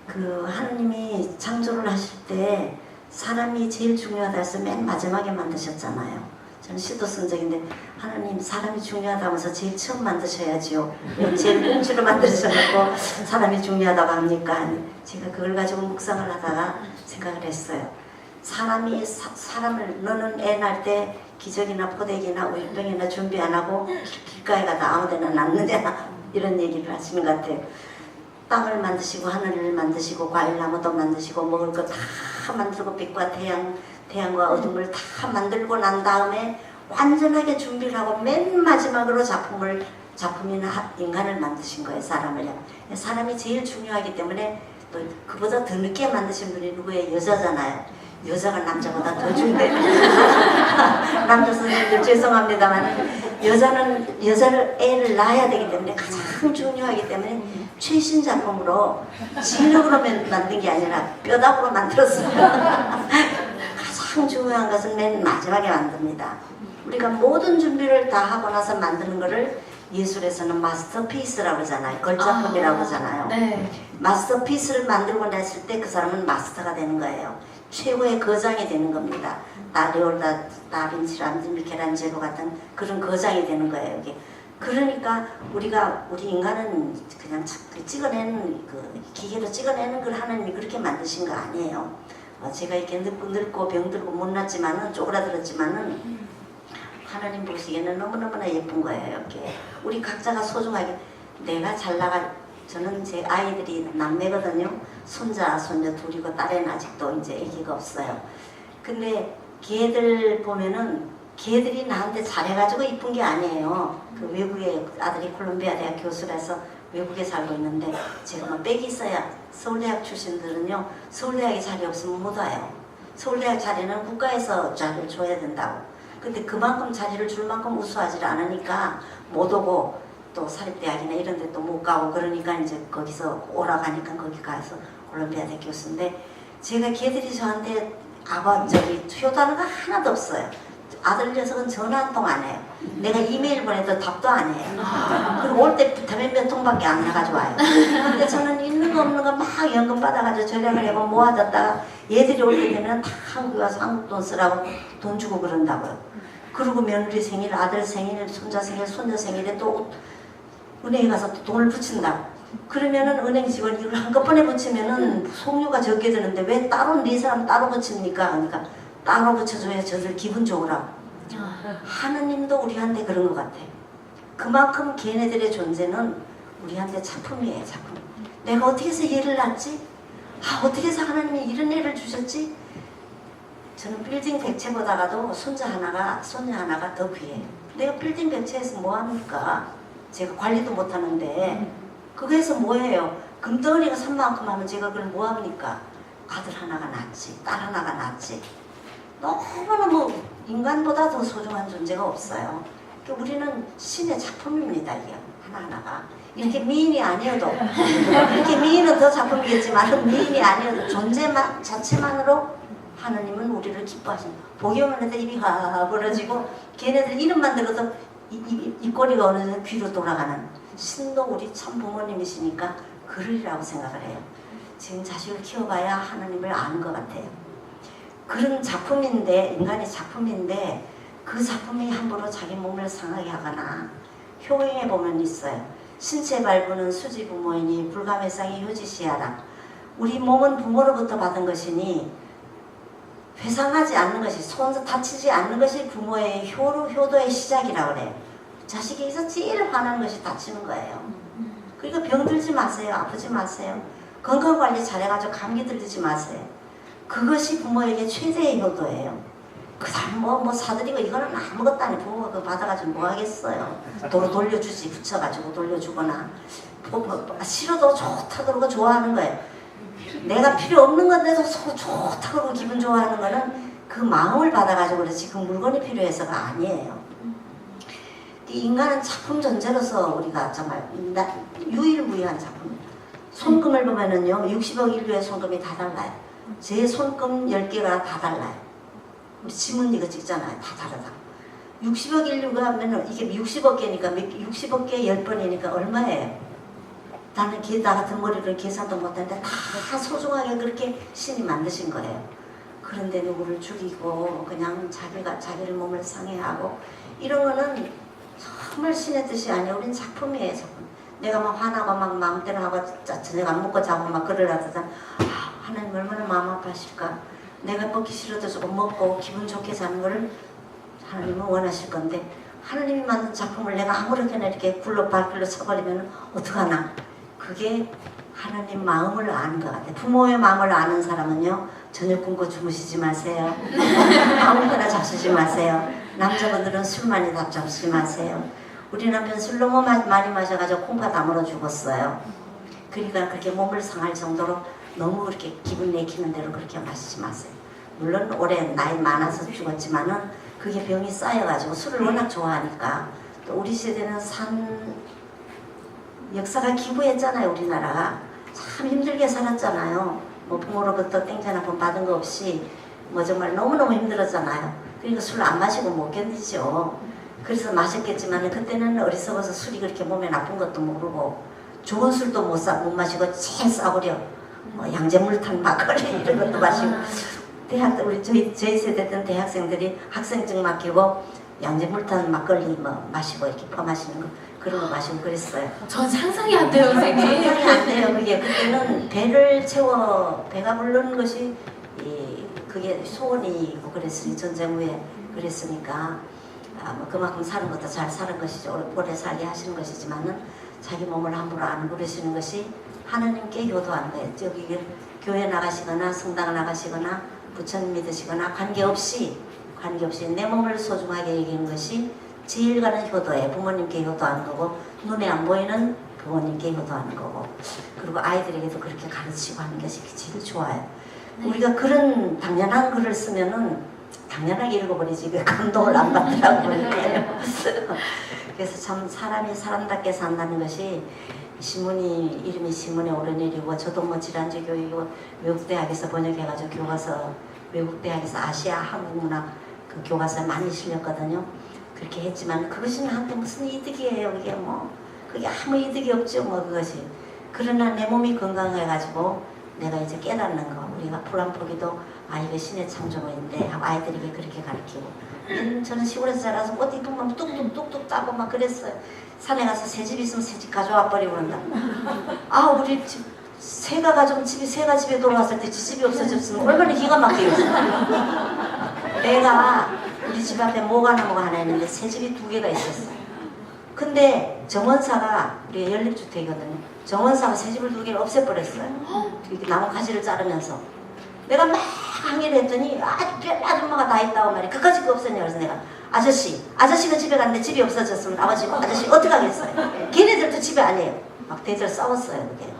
그 하느님이 창조를 하실 때 사람이 제일 중요하다 해서 맨 마지막에 만드셨잖아요. 저는 시도 쓴 적인데 하나님 사람이 중요하다면서 제일 처음 만드셔야지요. 왜 제일 꽁치로 만드셔놓고 사람이 중요하다고 합니까? 제가 그걸 가지고 묵상을 하다가 생각을 했어요. 사람을 너는 애 낳을 때 기저귀나 포대기나 우유병이나 준비 안 하고 길가에 가다 아무데나 낳느냐 이런 얘기를 하시는 것 같아요. 땅을 만드시고 하늘을 만드시고 과일나무도 만드시고 먹을 거 다 만들고 빛과 태양과 어둠을 다 만들고 난 다음에 완전하게 준비를 하고 맨 마지막으로 작품이나 인간을 만드신 거예요. 사람을요. 사람이 제일 중요하기 때문에 또 그보다 더 늦게 만드신 분이 누구예요? 여자잖아요. 여자가 남자보다 더 중요해요. 남자 선생님들 죄송합니다만 여자를 애를 낳아야 되기 때문에 가장 중요하기 때문에 최신 작품으로 진흙으로 만든 게 아니라 뼈다구로 만들었어요. 가장 중요한 것은 맨 마지막에 만듭니다. 우리가 모든 준비를 다 하고 나서 만드는 거를 예술에서는 마스터피스라고 하잖아요. 걸작품이라고 하잖아요. 네. 마스터피스를 만들고 냈을 때 그 사람은 마스터가 되는 거예요. 최고의 거장이 되는 겁니다. 레오나르도 다빈치라든지 미켈란젤로 같은 그런 거장이 되는 거예요. 이게. 그러니까 우리 인간은 그냥 찍어내는 기계로 찍어내는 걸 하나님이 그렇게 만드신 거 아니에요. 제가 이렇게 늙고 병들고 못났지만은 쪼그라들었지만은 하나님 보시기에는 너무너무나 예쁜 거예요. 이렇게 우리 각자가 소중하게 내가 잘 나갈 저는 제 아이들이 남매거든요. 손자, 손녀 둘이고 딸애는 아직도 이제 아기가 없어요. 근데 걔들 보면은 걔들이 나한테 잘해가지고 이쁜 게 아니에요. 그 외국에 아들이 콜롬비아 대학 교수라서 외국에 살고 있는데 제가 뭐 빽이 있어야 서울대학 출신들은요. 서울대학에 자리 없으면 못 와요. 서울대학 자리는 국가에서 자리를 줘야 된다고. 근데 그만큼 자리를 줄 만큼 우수하지 않으니까 못 오고 또 사립대학이나 이런 데 또 못 가고 그러니까 이제 거기서 오라고 하니까 거기 가서 콜롬비아 대학 교수인데 제가 걔들이 저한테 효도하는 거 하나도 없어요. 아들 녀석은 전화 한 통 안 해요. 내가 이메일 보내도 답도 안 해요. 그리고 올 때 비타민 몇 통밖에 안 나가지고 와요. 근데 저는 있는 거 없는 거 막 연금 받아가지고 절약을 하고 모아뒀다가 얘들이 올 때 되면 다 한국에 가서 한국 돈 쓰라고 돈 주고 그런다고요. 그리고 며느리 생일, 아들 생일, 손자 생일, 손녀 생일에 또 은행에 가서 또 돈을 붙인다고. 그러면은 은행 직원 이걸 한꺼번에 붙이면은 송유가 적게 드는데 왜 따로 네 사람 따로 붙입니까? 그러니까 따로 붙여줘야 저들 기분 좋으라고. 하느님도 우리한테 그런 것 같아. 그만큼 걔네들의 존재는 우리한테 작품이에요. 작품. 내가 어떻게 해서 얘를 낳지? 어떻게 해서 하나님이 이런 애를 주셨지? 저는 빌딩 100채보다가도 손녀 하나가 더 귀해요. 내가 빌딩 100채에서 뭐합니까? 제가 관리도 못하는데 그거에서 뭐예요? 금덩어리가 산만큼 하면 제가 그걸 뭐합니까? 아들 하나가 낫지, 딸 하나가 낫지. 너무너무 인간보다 더 소중한 존재가 없어요. 그러니까 우리는 신의 작품입니다. 이게 하나하나가. 이렇게 미인이 아니어도 이렇게 미인은 더 작품이겠지만 미인이 아니어도 존재만 자체만으로 하나님은 우리를 기뻐하신다. 보기만 해도 입이 하 벌어지고 걔네들 이름만 들어도 입꼬리가 어느 정도 귀로 돌아가는 신도 우리 참 부모님이시니까 그러리라고 생각을 해요. 지금 자식을 키워봐야 하나님을 아는 것 같아요. 그런 작품인데 인간의 작품인데 그 작품이 함부로 자기 몸을 상하게 하거나 효행에 보면 있어요. 신체 발부는 수지 부모이니 불가매상이 효지시하라. 우리 몸은 부모로부터 받은 것이니 회상하지 않는 것이 손 다치지 않는 것이 부모의 효도의 시작이라고 그래요. 자식에게서 제일 화나는 것이 다치는 거예요. 그러니까 병들지 마세요. 아프지 마세요. 건강관리 잘해가지고 감기 들지 마세요. 그것이 부모에게 최대의 효도예요. 그 사람 뭐 사드리고 이거는 아무것도 아니고 부모가 그거 받아가지고 뭐 하겠어요. 도로 돌려주지, 붙여가지고 돌려주거나 싫어도 좋다 그러고 좋아하는 거예요. 내가 필요 없는 건데도 좋다 그러고 기분 좋아하는 거는 그 마음을 받아가지고 그렇지 그 물건이 필요해서가 아니에요. 이 인간은 작품 전체로서 우리가 정말 유일무이한 작품. 손금을 보면은요 60억 인류의 손금이 다 달라요. 제 손금 10개가 다 달라요. 우리 지문 이거 찍잖아요. 다 다르다. 60억 인류가 하면은 이게 60억 개니까 60억 개 10번이니까 얼마예요? 나는 나 같은 머리를 계산도 못하는데 다 소중하게 그렇게 신이 만드신 거예요. 그런데 누구를 죽이고 그냥 자기를 몸을 상해하고 이런 거는 정말 신의 뜻이 아니에요. 우린 작품이에요. 작품. 내가 막 화나고 막 마음대로 하고 저녁 안 먹고 자고 막 그러라도 하나님 얼마나 마음 아파하실까. 내가 먹기 싫어도 조금 먹고 기분 좋게 사는 거를 하나님은 원하실 건데 하나님이 만든 작품을 내가 아무렇게나 이렇게 굴러 발길로 쳐버리면 어떡하나. 그게 하나님 마음을 아는 것 같아요. 부모의 마음을 아는 사람은요 저녁 굶고 주무시지 마세요. 아무거나 잡수지 마세요. 남자분들은 술 많이 잡수지 마세요. 우리 남편 술 너무 많이 마셔가지고 콩팥 다물어 죽었어요. 그러니까 그렇게 몸을 상할 정도로 너무 그렇게 기분 내키는 대로 그렇게 마시지 마세요. 물론 올해 나이 많아서 죽었지만은 그게 병이 쌓여가지고 술을 워낙 좋아하니까 또 우리 세대는 역사가 기부했잖아요. 우리나라가 참 힘들게 살았잖아요. 뭐 부모로부터 땡전 한 번 받은 거 없이 뭐 정말 너무너무 힘들었잖아요. 그러니까 술 안 마시고 못 견디죠. 그래서 마셨겠지만 그때는 어리석어서 술이 그렇게 몸에 나쁜 것도 모르고 좋은 술도 못 마시고 제일 싸구려 뭐 양재물탄 막걸리 이런 것도 마시고 우리 저희 세대 때는 대학생들이 학생증 맡기고 양재물탄 막걸리 뭐 마시고 이렇게 퍼마시는 거 그런 거 마시고 그랬어요. 전 상상이 안 돼요, 선생님. 상상이 안 돼요. 그게 그때는 배를 채워 배가 부르는 것이 그게 소원이고 그랬으니 전쟁 후에 그랬으니까 뭐 그만큼 사는 것도 잘 사는 것이죠. 오래 살게 하시는 것이지만은 자기 몸을 함부로 안 부르시는 것이 하나님께 효도한 거예요. 저기 교회 나가시거나 성당 나가시거나 부처님 믿으시거나 관계없이 내 몸을 소중하게 여기는 것이 제일 가는 효도예요. 부모님께 효도하는 거고 눈에 안 보이는 부모님께 효도하는 거고 그리고 아이들에게도 그렇게 가르치고 하는 것이 제일 좋아요. 네. 우리가 그런 당연한 글을 쓰면은 당연하게 읽어버리지 왜 감동을 안 받더라고요. 그래서 참 사람이 사람답게 산다는 것이 이름이 신문에 오른 일이고 저도 뭐 지란지 교육이고 외국대학에서 번역해가지고 교과서 외국대학에서 아시아 한국문학 그 교과서에 많이 실렸거든요. 그렇게 했지만 그것이 나한테 무슨 이득이에요. 그게 아무 이득이 없죠. 그것이. 그러나 내 몸이 건강해가지고 내가 이제 깨닫는 거 우리가 불안포기도 이거 신의 창조물인데 하고 아이들에게 그렇게 가르치고 저는 시골에서 자라서 꽃 이쁜 거 뚝뚝 따고 막 그랬어요. 산에 가서 새집 있으면 새집 가져와 버리고 그런다. 우리 집 새가 가져온 집이 새가 집에 돌아왔을 때 집이 없어졌으면 얼마나 기가 막히겠어. 내가 우리 집 앞에 뭐가 하나 있는데 새집이 2개가 있었어. 근데 정원사가 우리 연립주택이거든요. 정원사가 새집을 2개를 없애버렸어요. 나무 가지를 자르면서 내가 막 항의를 했더니 아줌마가 다 있다고 말이야. 그까짓 거 없었냐. 그래서 내가 아저씨가 집에 갔는데 집이 없어졌으면 아버지 어떻게 하겠어요. 걔네들도 집에 아니에요. 막 대들 싸웠어요. 그게.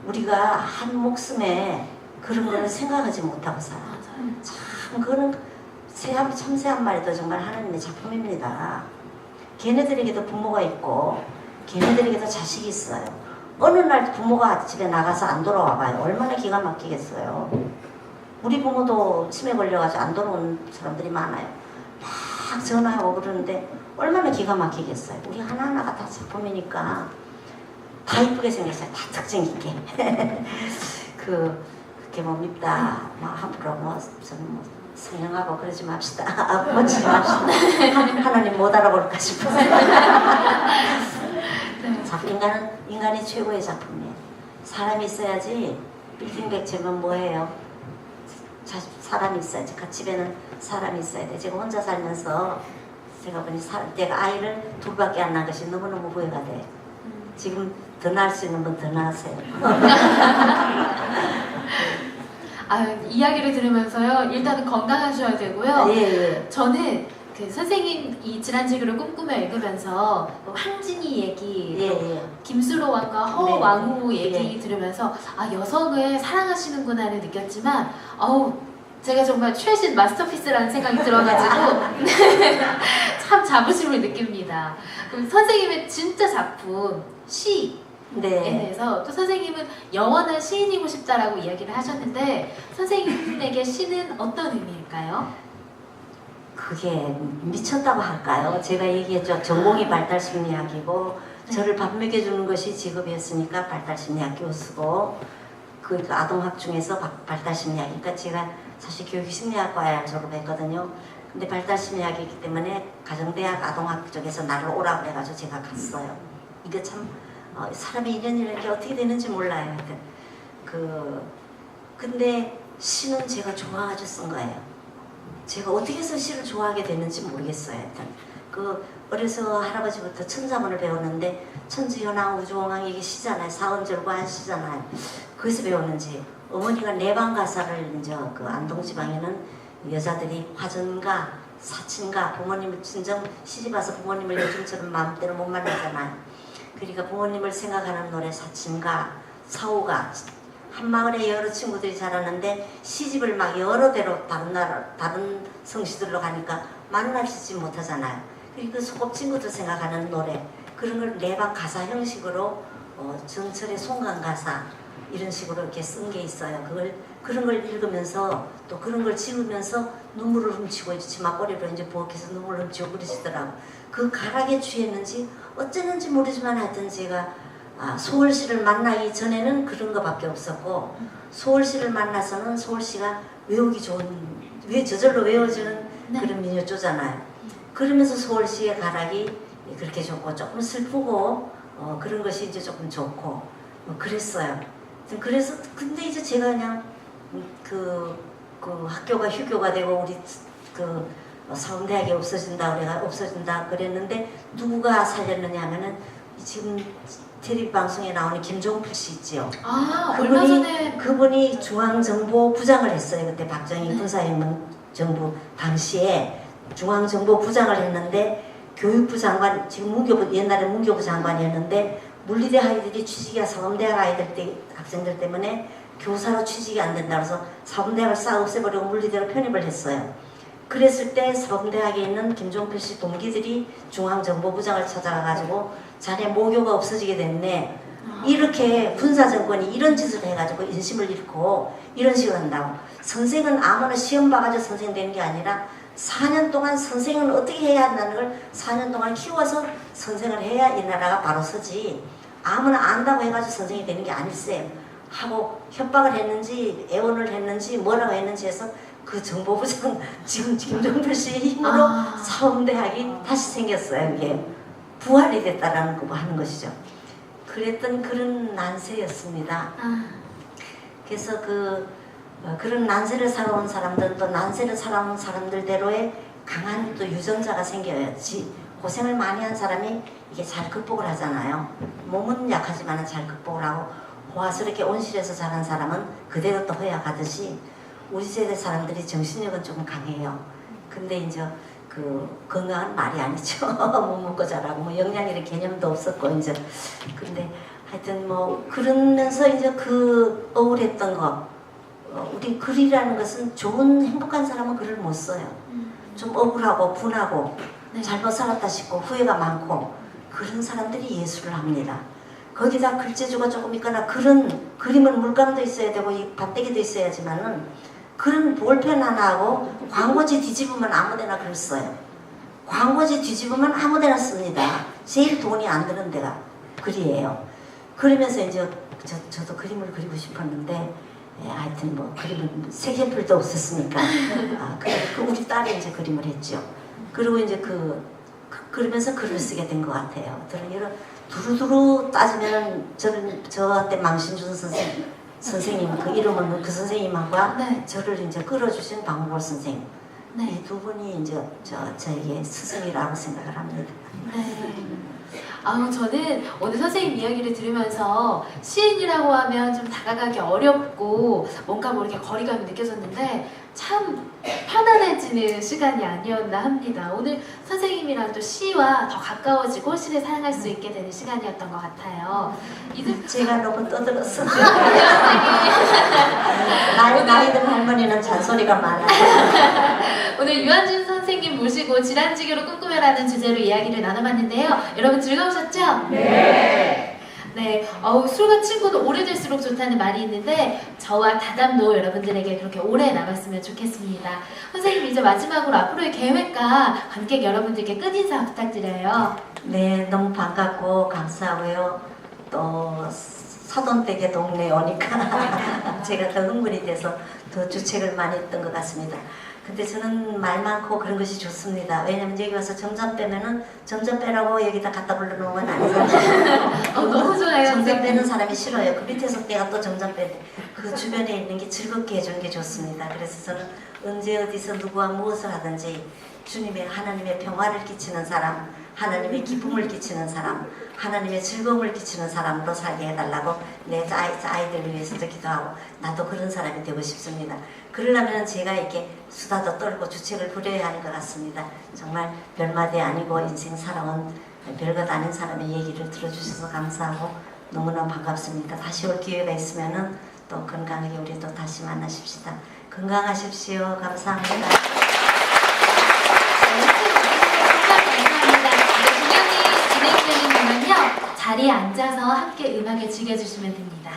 우리가 한 목숨에 그런 거를 생각하지 못하고 살아. 참 그거는 참새 한 마리도 정말 하나님의 작품입니다. 걔네들에게도 부모가 있고 걔네들에게도 자식이 있어요. 어느 날 부모가 집에 나가서 안 돌아와 봐요. 얼마나 기가 막히겠어요. 우리 부모도 치매 걸려가지고 안 돌아온 사람들이 많아요. 막 전화하고 그러는데 얼마나 기가 막히겠어요. 우리 하나하나가 다 작품이니까 다 이쁘게 생겼어요. 다 특징 있게. 그렇게 뭐 밉다 함부로 저는 성형하고 그러지 맙시다. 멋지지 맙시다. 하나님 못 알아볼까 싶어서. 인간이 최고의 작품이에요. 사람이 있어야지 빌딩 백채면 뭐예요? 사람이 있어야지. 집에는 사람이 있어야 돼. 제가 혼자 살면서 제가 보니 내가 아이를 2밖에 안 낳은 것이 너무너무 후회가 돼. 지금 더 낳을 수 있는 분 더 낳으세요. 이야기를 들으면서요. 일단은 건강하셔야 되고요. 예, 예. 저는 그 선생님 이 질환지교를 꿈꾸며 읽으면서 황진이 얘기, 예, 또 예. 김수로 왕과 네. 허왕후 얘기 예. 들으면서 여성을 사랑하시는구나를 느꼈지만 제가 정말 최신 마스터피스라는 생각이 들어가지고 참 자부심을 느낍니다. 그럼 선생님의 진짜 작품 시에 네. 대해서 또 선생님은 영원한 시인이고 싶다라고 이야기를 하셨는데 선생님에게 시는 어떤 의미일까요? 그게 미쳤다고 할까요? 제가 얘기했죠. 전공이 발달심리학이고 저를 밥 먹여주는 것이 직업이었으니까 발달심리학 교수고 그 아동학 중에서 발달심리학이니까 제가 사실 교육심리학과에 졸업했거든요. 근데 발달심리학이기 때문에 가정대학 아동학 쪽에서 나를 오라고 해가지고 제가 갔어요. 이게 참 사람의 인연이라는 게 어떻게 되는지 몰라요. 하여튼 근데 시는 제가 좋아가지고 쓴 거예요. 제가 어떻게 해서 시를 좋아하게 됐는지 모르겠어요. 하여튼 어려서 할아버지부터 천자문을 배웠는데 천지현황 우주홍황 이게 시잖아요. 사음절과 한시잖아요. 거기서 배웠는지 어머니가 내방 가사를 이제 그 안동지방에는 여자들이 화전가 사친가 부모님을 친정 시집와서 부모님을 요즘처럼 마음대로 못 만나잖아요. 그러니까 부모님을 생각하는 노래 사친가 사오가 한 마을에 여러 친구들이 자라는데 시집을 막 여러 대로 다른 성씨들로 가니까 만나지 못하잖아요. 그리고 소꿉친구들 생각하는 노래 그런 걸 내방 가사 형식으로 정철의 송강 가사 이런 식으로 이렇게 쓴 게 있어요. 그런 걸 읽으면서 또 그런 걸 지으면서 눈물을 훔치고 이제 치마꼬리로 이제 부엌에서 눈물을 훔치고 그러시더라고. 그 가락에 취했는지 어쩌는지 모르지만 하여튼 제가 소월시를 만나기 전에는 그런 거밖에 없었고 소월시를 만나서는 소월시가 외우기 좋은 저절로 외워지는 네. 그런 민요조잖아요. 그러면서 소월시의 가락이 그렇게 좋고 조금 슬프고 그런 것이 이제 조금 좋고 그랬어요. 그래서 근데 이제 제가 그냥 그 학교가 휴교가 되고 우리 사범대학이 없어진다 그랬는데 누가 살렸느냐 하면은 지금 텔레비 방송에 나오는 김종필 씨 있지요. 얼마 전에 그분이 중앙정보부장을 했어요. 그때 박정희 군사혁명정부 당시에 중앙정보부장을 했는데 교육부 장관 지금 옛날에 문교부 장관이었는데 물리대 아이들이 취직이 사범대학 학생들 때문에 교사로 취직이 안 된다 그래서 사범대학을 싹 없애버리고 물리대로 편입을 했어요. 그랬을 때 사범대학에 있는 김종필 씨 동기들이 중앙정보부장을 찾아가가지고 자네 모교가 없어지게 됐네. 이렇게 군사정권이 이런 짓을 해가지고 인심을 잃고 이런 식으로 한다고. 선생은 아무나 시험 봐가지고 선생 되는 게 아니라 4년 동안 선생은 어떻게 해야 한다는 걸 4년 동안 키워서 선생을 해야 이 나라가 바로 서지. 아무나 안다고 해가지고 선생이 되는 게 아닐세. 하고 협박을 했는지 애원을 했는지 뭐라고 했는지 해서 그 정보부장 지금 김종필 씨의 힘으로 사범대학이 다시 생겼어요. 이게 부활이 됐다라는 거 하는 것이죠. 그랬던 그런 난세였습니다. 그래서 그런 난세를 살아온 사람들은 또 난세를 살아온 사람들대로의 강한 또 유전자가 생겨요. 고생을 많이 한 사람이 이게 잘 극복을 하잖아요. 몸은 약하지만 잘 극복을 하고 호화스럽게 온실에서 자란 사람은 그대로 또 허약하듯이 우리 세대 사람들이 정신력은 좀 강해요. 근데 이제 건강한 말이 아니죠. 못 먹고 자라고 영양이란 개념도 없었고 이제 근데 하여튼 그러면서 이제 억울했던 거 우리 글이라는 것은 좋은 행복한 사람은 글을 못 써요. 좀 억울하고 분하고 네. 잘못 살았다 싶고 후회가 많고 그런 사람들이 예술을 합니다. 거기다 글재주가 조금 있거나 그런 그림은 물감도 있어야 되고 밭대기도 있어야지만은 그런 볼펜 하나하고 광고지 뒤집으면 아무데나 글 써요. 광고지 뒤집으면 아무데나 씁니다. 제일 돈이 안 드는 데가 글이에요. 그러면서 이제 저도 그림을 그리고 싶었는데 하여튼 그림은 색연필도 없었으니까 우리 딸이 이제 그림을 했죠. 그리고 이제 그러면서 글을 쓰게 된 것 같아요. 두루두루 따지면 저한테 망신준 선생님 그 이름은 그 선생님하고 네. 저를 이제 끌어주신 박무월 선생님 네. 이 두 분이 이제 저에게 스승이라고 생각을 합니다. 네. 저는 오늘 선생님 이야기를 들으면서 시인이라고 하면 좀 다가가기 어렵고 뭔가 모르게 거리감이 느껴졌는데 참 편안해지는 시간이 아니었나 합니다. 오늘 선생님이랑 또 시와 더 가까워지고 시를 사랑할 수 있게 되는 시간이었던 것 같아요. 제가 너무 떠들었어. 나이 든 할머니는 잔소리가 많아요. 오늘 유한준 선생님 모시고 질환지교로 꿈꾸며라는 주제로 이야기를 나눠봤는데요. 여러분 즐거우셨죠? 네. 네, 술과 친구는 오래될수록 좋다는 말이 있는데 저와 다담도 여러분들에게 그렇게 오래 남았으면 좋겠습니다. 선생님 이제 마지막으로 앞으로의 계획과 관객 여러분들께 끝인사 부탁드려요. 네, 너무 반갑고 감사하고요. 또 서돈댁의 동네에 오니까 제가 더 흥분이 돼서 더 주책을 많이 했던 것 같습니다. 근데 저는 말 많고 그런 것이 좋습니다. 왜냐면 여기 와서 점점 빼면은 점점 빼라고 여기다 갖다 불러놓은 건 아니잖아요. 너무 좋아요. 점점 빼는 사람이 싫어요. 그 밑에서 내가 또 점점 빼는데 그 주변에 있는 게 즐겁게 해주는 게 좋습니다. 그래서 저는 언제 어디서 누구와 무엇을 하든지 주님의 하나님의 평화를 끼치는 사람, 하나님의 기쁨을 끼치는 사람, 하나님의 즐거움을 끼치는 사람으로 살게 해달라고 내 아이들을 위해서도 기도하고 나도 그런 사람이 되고 싶습니다. 그러려면 제가 이렇게 수다도 떨고 주책을 부려야 하는 것 같습니다. 정말 별말이 아니고 인생 살아온 별것 아닌 사람의 얘기를 들어주셔서 감사하고 너무나 반갑습니다. 다시 올 기회가 있으면은 또 건강하게 우리 또 다시 만나십시다. 건강하십시오. 감사합니다. 자리에 앉아서 함께 음악을 즐겨주시면 됩니다.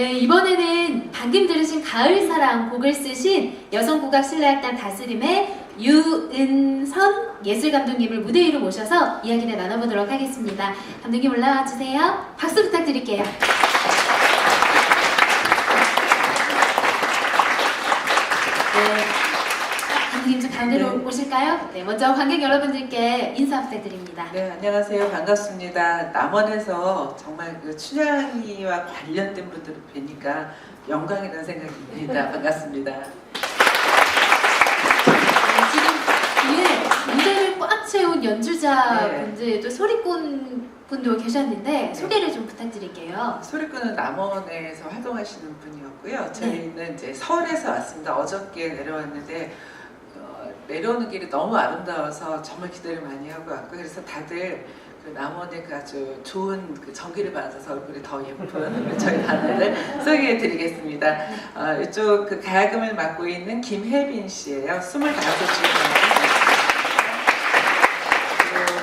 네, 이번에는 방금 들으신 가을사랑 곡을 쓰신 여성국악 실내악단 다스림의 유은선 예술감독님을 무대 위로 모셔서 이야기를 나눠보도록 하겠습니다. 감독님 올라와 주세요. 박수 부탁드릴게요. 네, 감독님 좀 가운데로 오실까요? 네, 먼저 관객 여러분들께 인사 부탁드립니다. 네, 안녕하세요. 반갑습니다. 남원에서 정말 그 춘향이와 관련된 분들을 뵈니까 영광이라는 생각이 듭니다. 반갑습니다. 지금 뒤에 무대를 꽉 채운 연주자 네. 분들 또 소리꾼 분도 계셨는데 소개를 좀 부탁드릴게요. 소리꾼은 남원에서 활동하시는 분이었고요. 저희는 이제 서울에서 왔습니다. 어저께 내려왔는데 내려오는 길이 너무 아름다워서 정말 기대를 많이 하고 왔고, 그래서 다들 그 남원의 그 아주 좋은 그 전기를 받아서 얼굴이 더 예쁜 저희 단원을 소개해드리겠습니다. 이쪽 그 가야금을 맡고 있는 김혜빈 씨예요. 25살.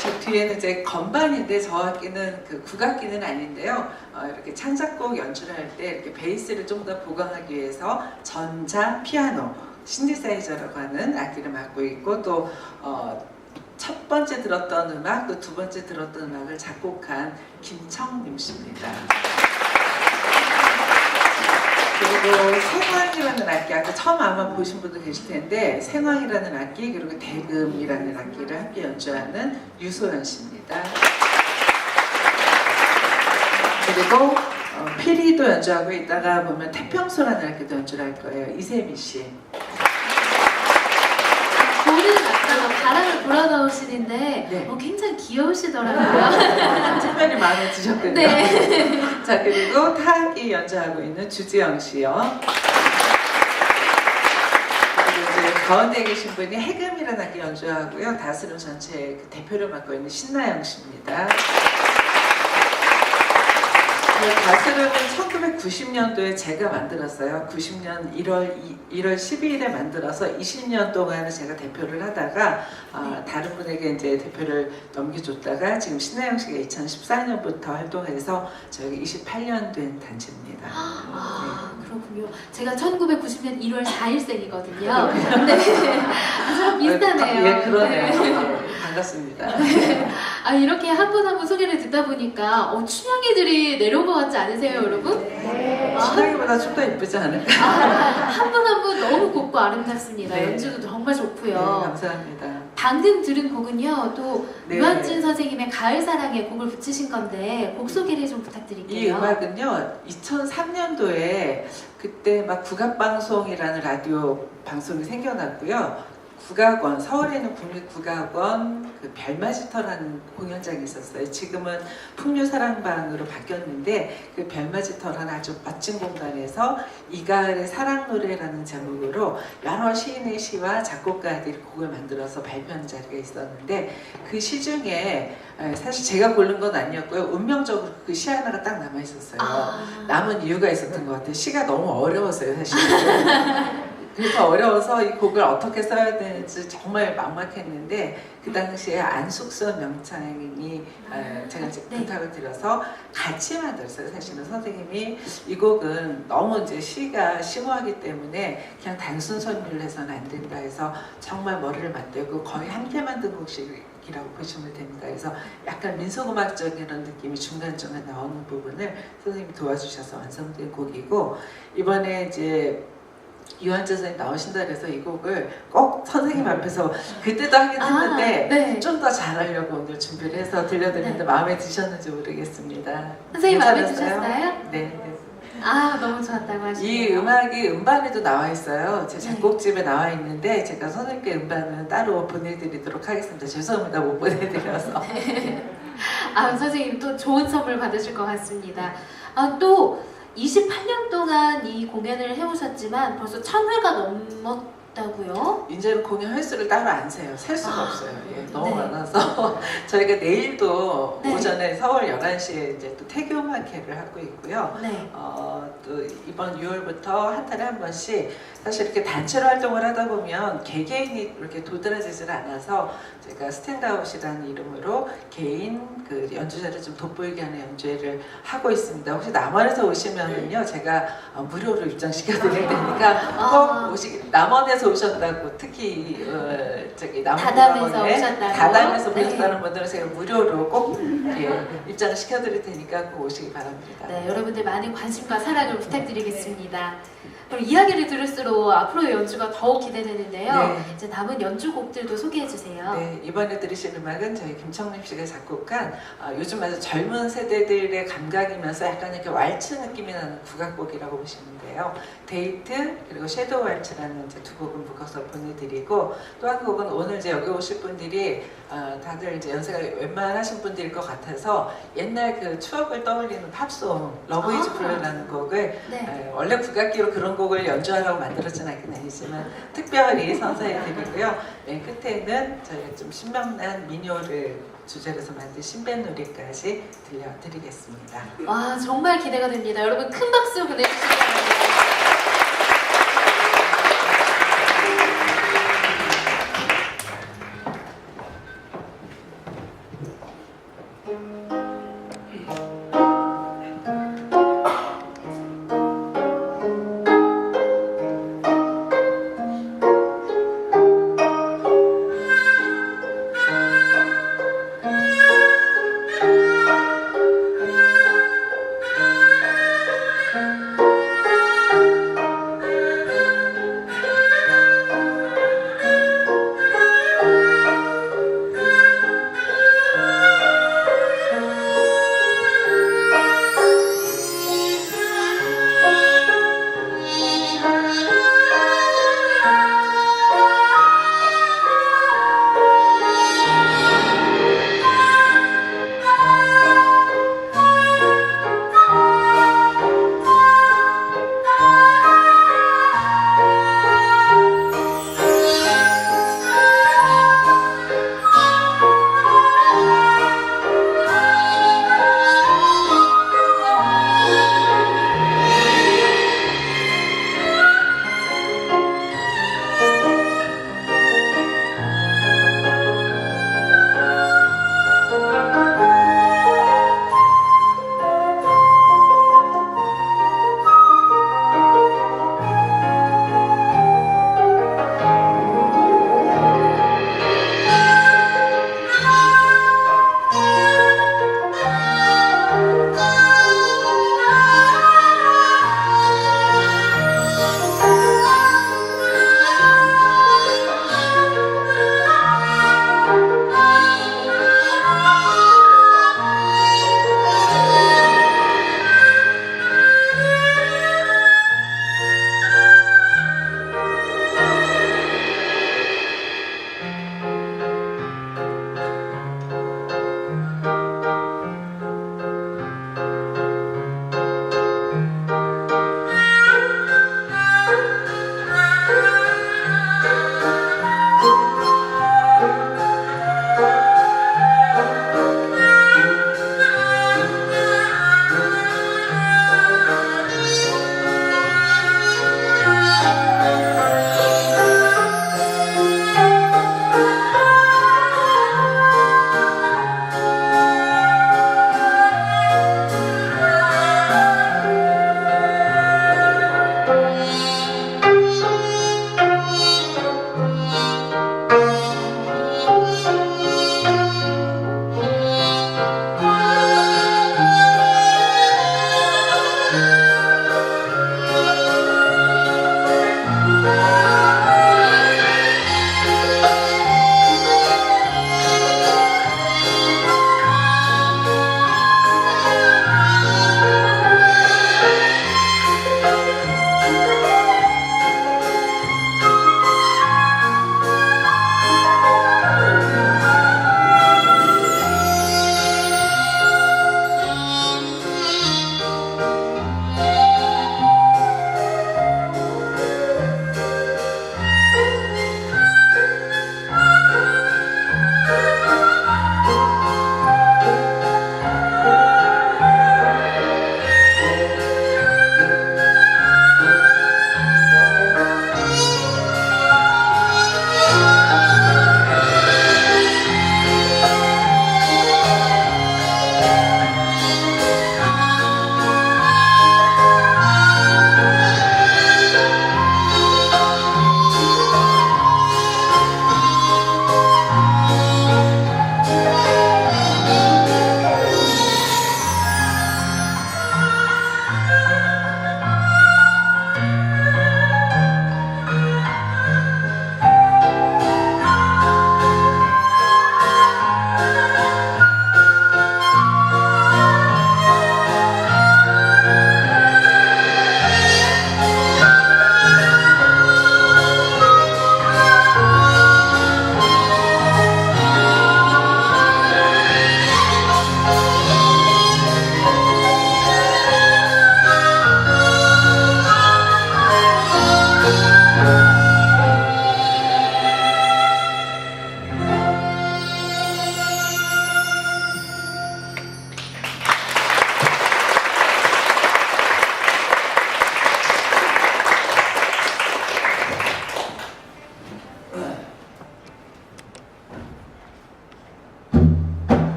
저 뒤에는 이제 건반인데 저 악기는 그 국악기는 아닌데요. 이렇게 창작곡 연주를 할 때 이렇게 베이스를 좀 더 보강하기 위해서 전자 피아노 신디사이저라고 하는 악기를 맡고 있고, 또 첫 번째 들었던 음악, 또 두 번째 들었던 음악을 작곡한 김청림 씨입니다. 그리고 생황이라는 악기, 아까 처음 아마 보신 분도 계실 텐데, 생황이라는 악기, 그리고 대금이라는 악기를 함께 연주하는 유소연 씨입니다. 그리고 피리도 연주하고 있다가 보면 태평소라는 악기도 연주를 할 거예요. 이세미 씨. 볼을 갖다가 바람을 불어넣으시는데 네. 굉장히 귀여우시더라고요. 특별히 마음에 드셨군요. 네. 자, 그리고 타악기 연주하고 있는 주지영 씨요. 그리고 이제 가운데 계신 분이 해금이라는 악기 연주하고요. 다스름 전체의 그 대표를 맡고 있는 신나영 씨입니다. 다스름은 1990년도에 제가 만들었어요. 90년 1월 12일에 만들어서 20년 동안은 제가 대표를 하다가 다른 분에게 이제 대표를 넘겨줬다가 지금 신나영 씨가 2014년부터 활동해서 저희가 28년 된 단체입니다. 그렇군요. 제가 1990년 1월 4일생이거든요. 네. 저랑 비슷하네요. 예, 그러네요. 네. 반갑습니다. 이렇게 한 분 한 분 소개를 듣다 보니까 춘향이들이 내려온 것 같지 않으세요, 여러분? 신나기보다 좀 더 예쁘지 않을까? 한 분 한 분 너무 곱고 아름답습니다. 네. 연주도 정말 좋고요. 네, 감사합니다. 방금 들은 곡은요, 또 네. 유한진 선생님의 가을사랑에 곡을 붙이신 건데 곡 소개를 좀 부탁드릴게요. 이 음악은요, 2003년도에 그때 막 국악방송이라는 라디오 방송이 생겨났고요. 국악원, 서울에 있는 국립국악원 그 별맞이터라는 공연장이 있었어요. 지금은 풍류사랑방으로 바뀌었는데 그 별맞이터라는 아주 멋진 공간에서 이가을의 사랑노래라는 제목으로 여러 시인의 시와 작곡가들이 곡을 만들어서 발표하는 자리가 있었는데, 그 시 중에 사실 제가 고른 건 아니었고요. 운명적으로 그 시 하나가 딱 남아 있었어요. 남은 이유가 있었던 것 같아요. 시가 너무 어려웠어요, 사실. 그래서 어려워서 이 곡을 어떻게 써야 되는지 정말 막막했는데, 그 당시에 안숙선 명창이 제가 이제 부탁을 드려서 같이 만들었어요. 사실은 선생님이 이 곡은 너무 이제 시가 심오하기 때문에 그냥 단순 선율을 해서는 안 된다 해서 정말 머리를 맞대고 거의 함께 만든 곡이라고 보시면 됩니다. 그래서 약간 민속음악적인 이런 느낌이 중간중간 나오는 부분을 선생님이 도와주셔서 완성된 곡이고, 이번에 이제 유한진 선생님 나오신다 그래서 이 곡을 꼭 선생님 앞에서 그때도 하긴 했는데 네. 좀 더 잘하려고 오늘 준비를 해서 들려드리는데 마음에 드셨는지 모르겠습니다. 선생님 마음에 괜찮았어요? 드셨어요? 네. 너무 좋았다고 하시네요. 이 음악이 음반에도 나와 있어요. 제 작곡집에 나와 있는데 제가 선생님께 음반은 따로 보내드리도록 하겠습니다. 죄송합니다, 못 보내드려서. 선생님 또 좋은 선물 받으실 것 같습니다. 또 28년 동안 이 공연을 해오셨지만 벌써 1000회가 있다고요? 이제는 공연 횟수를 따로 안 세요. 셀 수가 없어요. 예, 너무 네. 많아서 저희가 내일도 네. 오전에 서울 11시에 이제 또 태교음악회를 하고 있고요. 네. 또 이번 6월부터 한 달에 한 번씩 사실 이렇게 단체로 활동을 하다 보면 개개인이 이렇게 도드라지질 않아서 제가 스탠드아웃이라는 이름으로 개인 그 연주자를 좀 돋보이게 하는 연주회를 하고 있습니다. 혹시 남원에서 오시면은요 제가 무료로 입장시켜 드릴 테니까 꼭 오시기. 남원에서 오셨다고 특히 저기 다담에서 오셨다고? 다담에서 네. 오셨다는 분들은 제가 무료로 꼭 입장시켜 드릴 테니까 꼭 오시기 바랍니다. 네, 여러분들 많은 관심과 사랑을 부탁드리겠습니다. 그럼 이야기를 들을수록 앞으로의 연주가 더욱 기대되는데요. 네. 이제 남은 연주곡들도 소개해 주세요. 네, 이번에 들으실 음악은 저희 김청림 씨가 작곡한 요즘 아주 젊은 세대들의 감각이면서 약간 이렇게 왈츠 느낌이 나는 국악곡이라고 보시면 돼요. 데이트 그리고 섀도우 왈츠라는 이제 두 곡은 묶어서 보내드리고 또 한 곡은 오늘 이제 여기 오실 분들이 다들 이제 연세가 웬만하신 분들일 것 같아서 옛날 그 추억을 떠올리는 팝송 러브 이즈 블루라는 곡을 네. 원래 국악기로 그런 곡을 연주하라고 만들어진 않긴 아니지만 특별히 선사해드리고요. 맨 끝에는 저희가 좀 신명난 민요를 주제로 해서 만든 신뱃놀이까지 들려드리겠습니다. 와, 정말 기대가 됩니다. 여러분 큰 박수 보내주시기 바랍니다.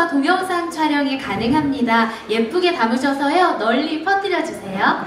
사진과 동영상 촬영이 가능합니다. 예쁘게 담으셔서요. 널리 퍼뜨려 주세요.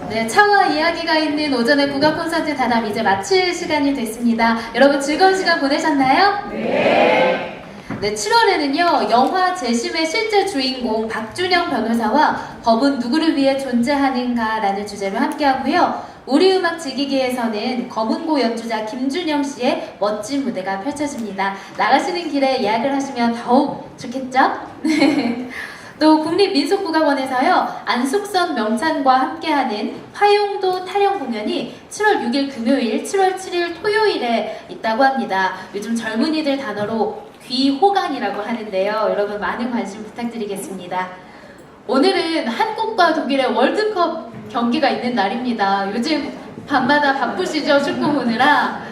네, 차와 이야기가 있는 오전의 국악 콘서트 다담 이제 마칠 시간이 됐습니다. 여러분 즐거운 시간 보내셨나요? 네. 네, 7월에는요, 영화 재심의 실제 주인공 박준영 변호사와 법은 누구를 위해 존재하는가 라는 주제로 함께하고요. 우리 음악 즐기기에서는 검은고 연주자 김준영 씨의 멋진 무대가 펼쳐집니다. 나가시는 길에 예약을 하시면 더욱 좋겠죠? 네. 또 국립민속국악원에서요, 안숙선 명찬과 함께하는 화용도 타령 공연이 7월 6일 금요일, 7월 7일 토요일에 있다고 합니다. 요즘 젊은이들 단어로 귀호강이라고 하는데요. 여러분 많은 관심 부탁드리겠습니다. 오늘은 한국과 독일의 월드컵 경기가 있는 날입니다. 요즘 밤마다 바쁘시죠? 축구 보느라.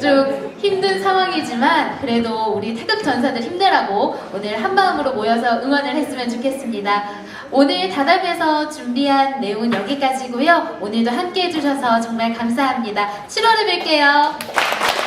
좀 힘든 상황이지만 그래도 우리 태극 전사들 힘내라고 오늘 한마음으로 모여서 응원을 했으면 좋겠습니다. 오늘 다담에서 준비한 내용은 여기까지고요. 오늘도 함께 해주셔서 정말 감사합니다. 7월에 뵐게요.